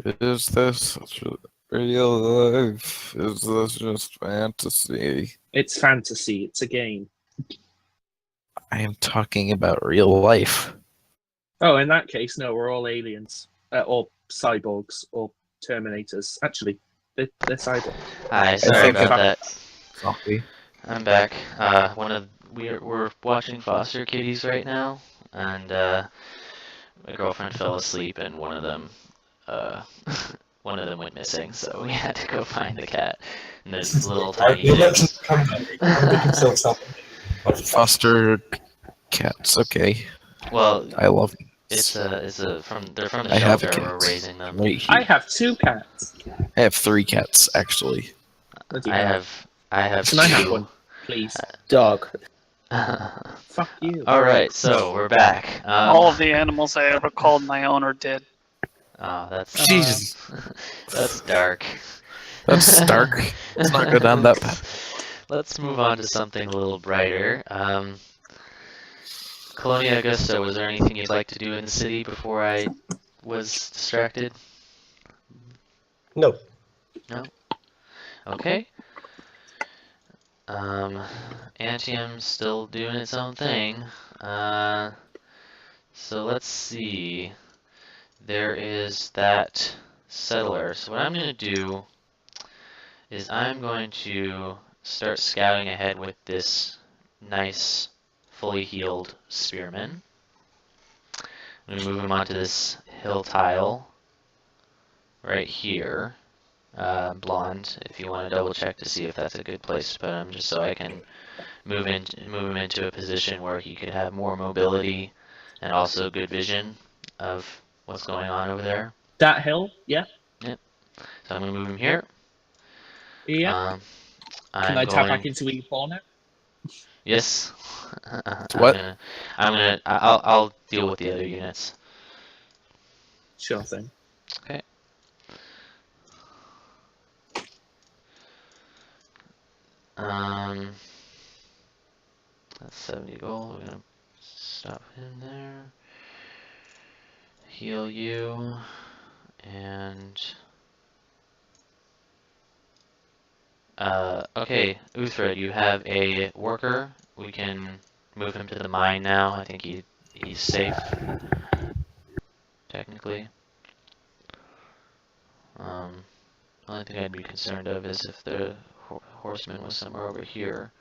Is this real life? Is this just fantasy? It's fantasy. It's a game. I am talking about real life. Oh, in that case, no, we're all aliens. Or cyborgs, or Terminators. Actually, they're cyborgs. Hi, sorry think about that. Zombie. I'm back. We're watching Foster Kitties right now, and my girlfriend fell asleep, and one of them went missing, so we had to go find the cat. And there's little tiny You things. mentioned company. Can make himself sound Foster cats. Okay, Well, I love them. they're from the I have a shelter. We're cat. raising them. Right here. I have 2 cats. I have 3 cats actually. Bloody I hell. have Can I have two. one, please? Dog. Fuck you. All right, so we're back. All of the animals I ever called my own are dead. Oh, that's Jesus, that's dark. that's dark. Let's not go down that path. Let's move on to something a little brighter. Colonia Augusta, was there anything you'd like to do in the city before I was distracted? No. Okay. Antium's still doing its own thing. So let's see. There is that settler. So what I'm going to do is I'm going to start scouting ahead with this nice, fully healed spearman. I'm going to move him onto this hill tile right here. Blonde, if you want to double check to see if that's a good place to put him, just so I can move him into a position where he could have more mobility and also good vision of what's going on over there. That hill? Yeah. So I'm gonna move him here. Yeah. Can I tap back into E4 now? Yes. What? I'll deal with the other units. Sure thing. Okay. That's 70 gold. We're gonna stop him there. Heal you. And okay, Uthred, you have a worker. We can move him to the mine now. I think he's safe, technically. The only thing I'd be concerned of is if the horseman was somewhere over here.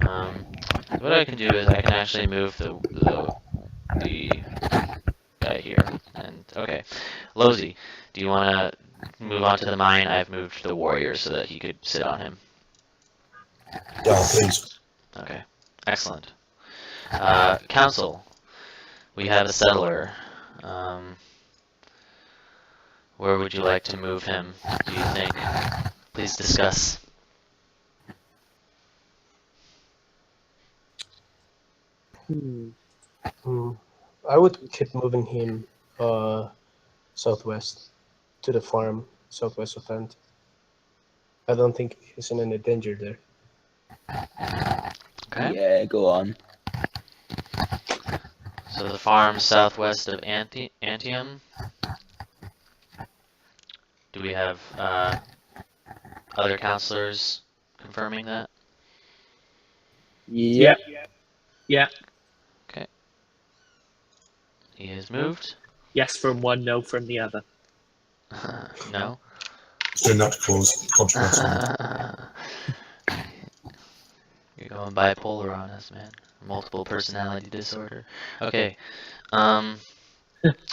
What I can do is I can actually move the guy here. And okay, Lozy, do you want to move on to the mine? I've moved the warrior so that he could sit on him. Yeah, please. Okay, excellent. Council, we have a settler. Where would you like to move him, do you think? Please discuss. I would keep moving him southwest to the farm southwest of Ant. I don't think he's in any danger there. Okay. Yeah, go on. So the farm southwest of Antium. Do we have other counselors confirming that? Yep. Yeah. He has moved. Yes from one, no from the other. No. Doing that to cause controversy. You're going bipolar on us, man. Multiple personality disorder. Okay.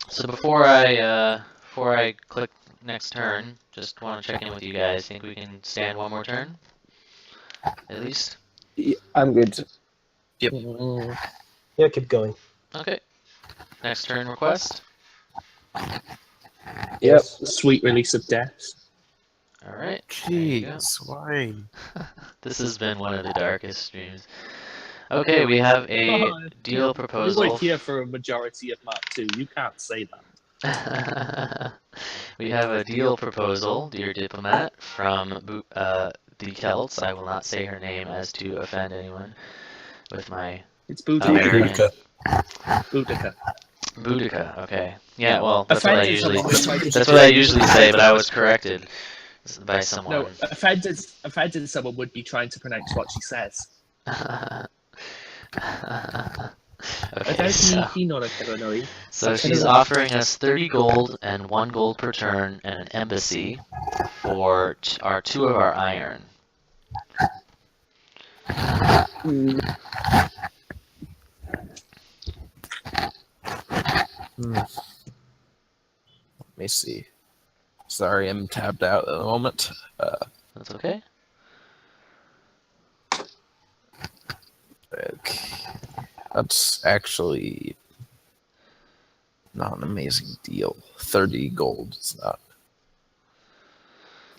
So before I click next turn, just want to check in with you guys. Think we can stand one more turn? At least? I'm good. Yeah, keep going. Okay. Next turn request. Yep. Sweet release of death. Alright. There you go. Jeez, why? This has been one of the darkest streams. Okay, we have a deal You proposal. were here for a majority of Mark 2. You can't say that. We have a deal proposal, dear diplomat, from the Celts. I will not say her name as to offend anyone with my It's Boudica. American. Boudica. Boudica, okay. Yeah, well, that's what I Offended usually someone would try to that's what I usually say, but I was corrected by someone. No, offended someone would be trying to pronounce what she says. Okay, so she's offering us 30 gold and 1 gold per turn and an embassy for our 2 of our iron. Let me see. Sorry, I'm tabbed out at the moment. That's okay. Okay. That's actually not an amazing deal. 30 gold is not.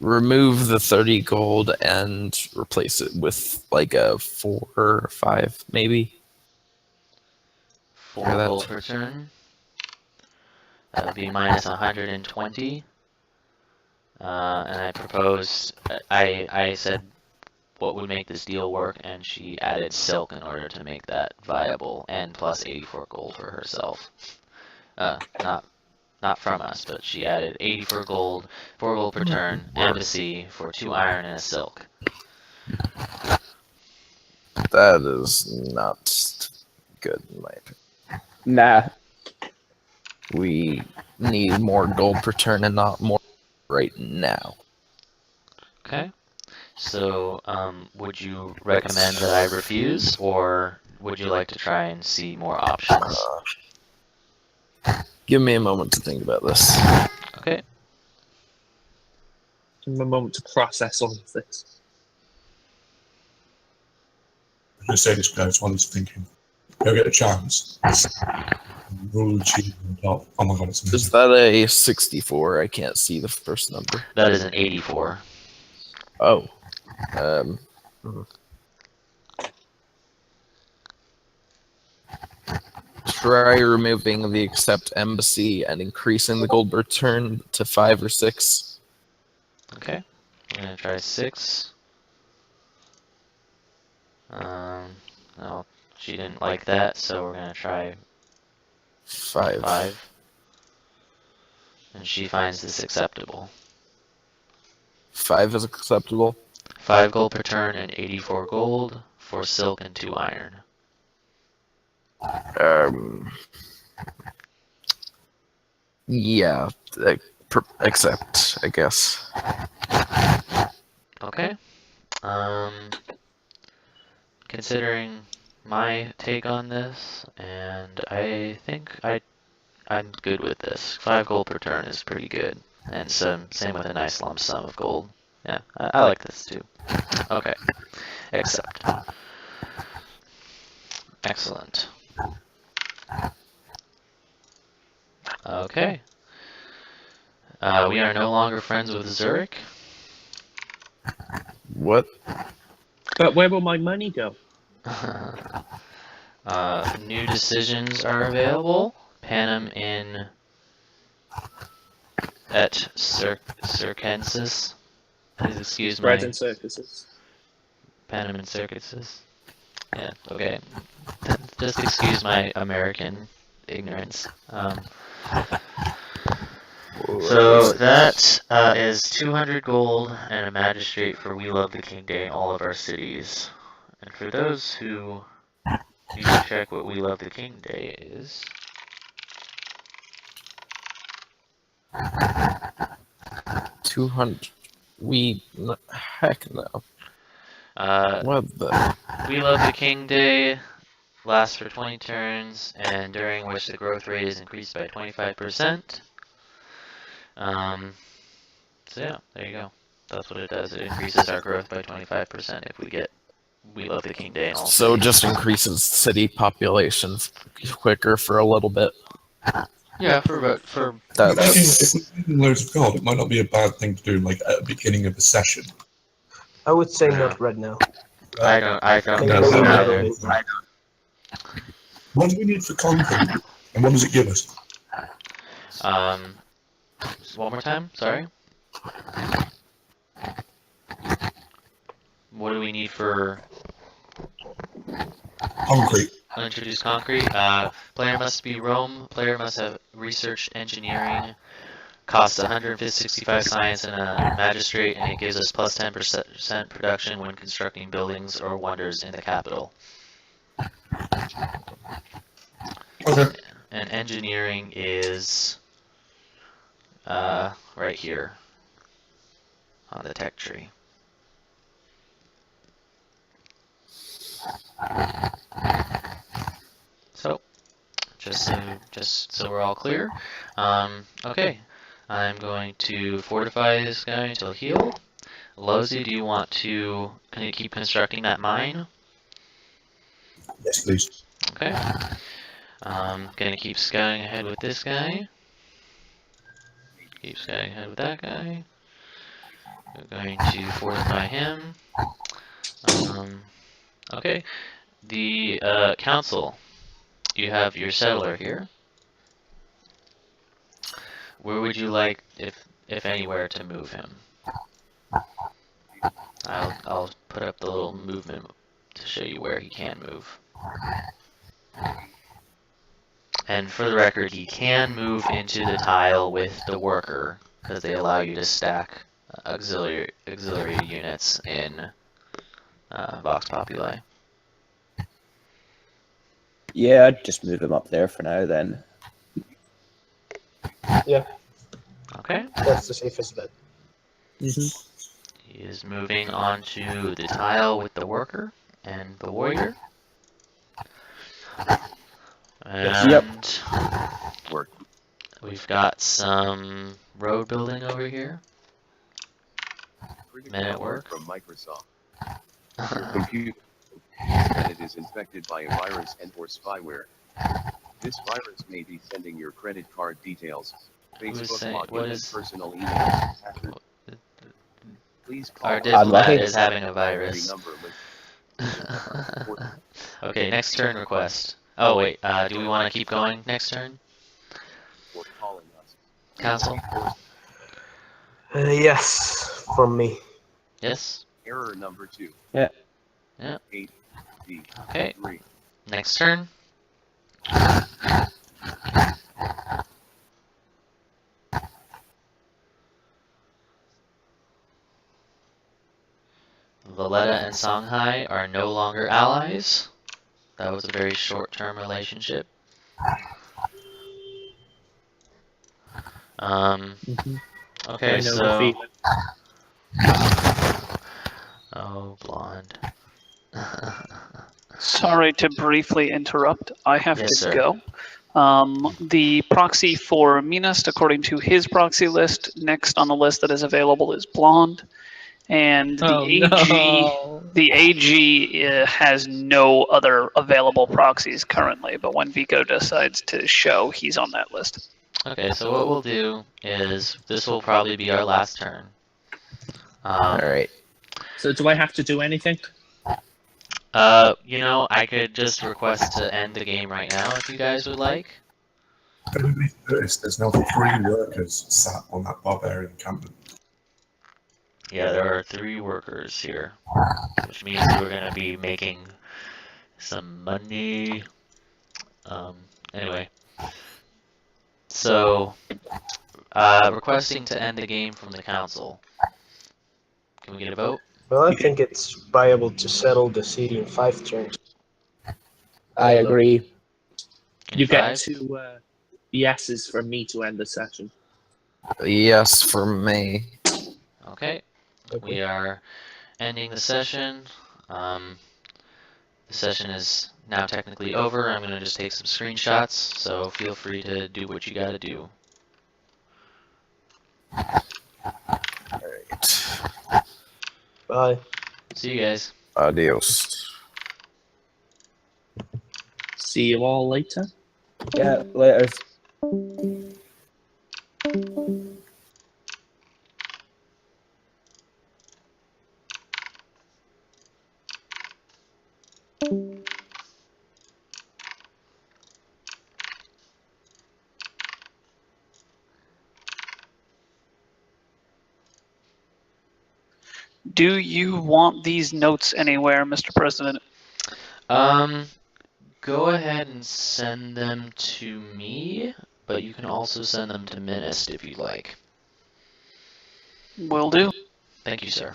Remove the 30 gold and replace it with like a 4 or 5, maybe. 4 gold per turn. That would be minus 120. And I proposed, I said what would make this deal work, and she added silk in order to make that viable, and plus 84 gold for herself. Not from us, but she added 84 gold, 4 gold per turn, embassy for 2 iron and a silk. That is not good in my opinion. Nah. We need more gold per turn and not more right now. Okay. So, would you recommend that I refuse, or would you like to try and see more options? Give me a moment to think about this. Okay. Give me a moment to process all of this. I'm going to say this, guys, while he's thinking. He'll get a chance. Roll cheat on top. Oh my god, it's amazing. Is that a 64? I can't see the first number. That is an 84. Oh. Try removing the accept embassy and increasing the gold per turn to 5 or 6. Okay. We're gonna try 6. No, she didn't like that, so we're gonna try 5. 5. And she finds this acceptable. 5 is acceptable. 5 gold per turn and 84 gold for silk and 2 iron. Yeah, accept, I guess. Okay. Considering my take on this, and I think I'm good with this. 5 gold per turn is pretty good, and same with a nice lump sum of gold. Yeah, I like this too. Okay, accept. Excellent. Okay. We are no longer friends with Zurich. What? But where will my money go? New decisions are available. Panem in et circenses. Please excuse Bread my and circuses. Panem and circuses. Yeah, okay. Just excuse my American ignorance. So that is 200 gold and a magistrate for We Love the King Day in all of our cities. And for those who need to check what We Love the King Day is, 200. Heck no. uh, What the? We Love the King Day lasts for 20 turns, and during which the growth rate is increased by 25%. So yeah, there you go. That's what it does. It increases our growth by 25% if we get We Love the King Day in all So cities. just increases city populations quicker for a little bit. Yeah, for That's If we're using loads of gold, it might not be a bad thing to do, like at the beginning of a session. I would say Yeah. not right now. I don't Maybe think so later a either. little bit. What do we need for conquering? And what does it give us? One more time, sorry. What do we need for Concrete. introduce concrete? Player must be Rome, player must have research engineering, costs 165 science and a magistrate, and it gives us plus 10% production when constructing buildings or wonders in the capital. Okay. And engineering is right here on the tech tree. So, just so we're all clear. Okay, I'm going to fortify this guy until healed. Lozy, do you want to keep constructing that mine? Yes, please. Okay. Gonna keep scouting ahead with this guy. Keep scouting ahead with that guy. We're going to fortify him. Okay. The council. You have your settler here. Where would you like, if anywhere, to move him? I'll put up the little movement to show you where he can move. And for the record, he can move into the tile with the worker, because they allow you to stack auxiliary units in Vox Populi. Yeah, I'd just move him up there for now then. Yeah, Okay. that's the safest bet. He is moving onto the tile with the worker and the warrior. And we've got some road building over here. Men at work. From Microsoft. Your computer and it is infected by a virus and/or spyware. This virus may be sending your credit card details, Facebook login, and personal emails. Please call Our diplomat Unlucky. is having a virus. number list. Okay, next turn request. Oh wait, do we want to keep going next turn? For calling us. Council? Yes, from me. Yes? Error number 2. Yeah. Yeah. 8D. Okay. 3. Next turn. Valletta and Songhai are no longer allies. That was a very short-term relationship. Okay, I know the so... feeling. Oh, blonde. Sorry to briefly interrupt. I have Yes, to sir. go. The proxy for Minust, according to his proxy list, next on the list that is available is blonde. And the AG has no other available proxies currently, but when Vico decides to show, he's on that list. Okay, so what we'll do is, this will probably be our last turn. Alright. So do I have to do anything? I could just request to end the game right now if you guys would like. But if you notice, there's now 3 workers sat on that barbarian encampment. Yeah, there are 3 workers here, which means we're gonna be making some money. Anyway. So, requesting to end the game from the council. Can we get a vote? Well, I think it's viable to settle the city in 5 turns. I agree. You get 5? 2 yeses from me to end the session. Yes, for me. Okay. We are ending the session. The session is now technically over. I'm going to just take some screenshots, so feel free to do what you gotta do. Alright. Bye. See you guys. Adios. See you all later. Yeah, later. Do you want these notes anywhere, Mr. President? Go ahead and send them to me, but you can also send them to Minist if you'd like. Will do. Thank you, sir.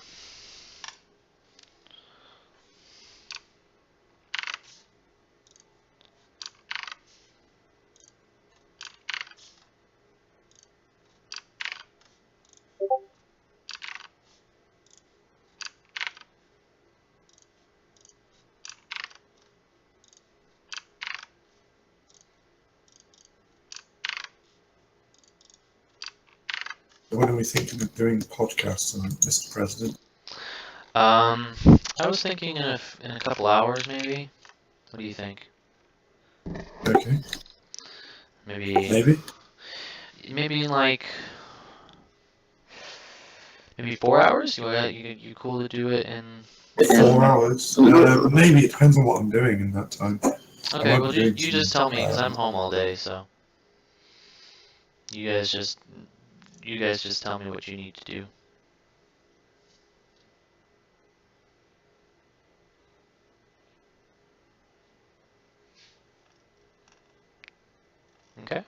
When are we thinking of doing the podcast, Mr. President? I was thinking in a couple hours, maybe. What do you think? Okay. Maybe in like maybe 4 hours. You cool to do it in? 4 hours? Maybe, it depends on what I'm doing in that time. Okay, well you just tell me because I'm home all day, so you guys just tell me what you need to do. Okay.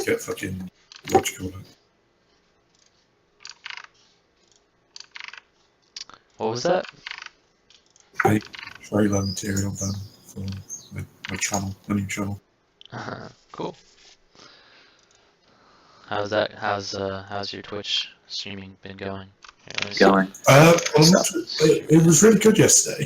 Get fucking, what do you call it? What was that? Trailer material done for my channel, my new channel. Cool. How's your Twitch streaming been going? Well, it was really good yesterday.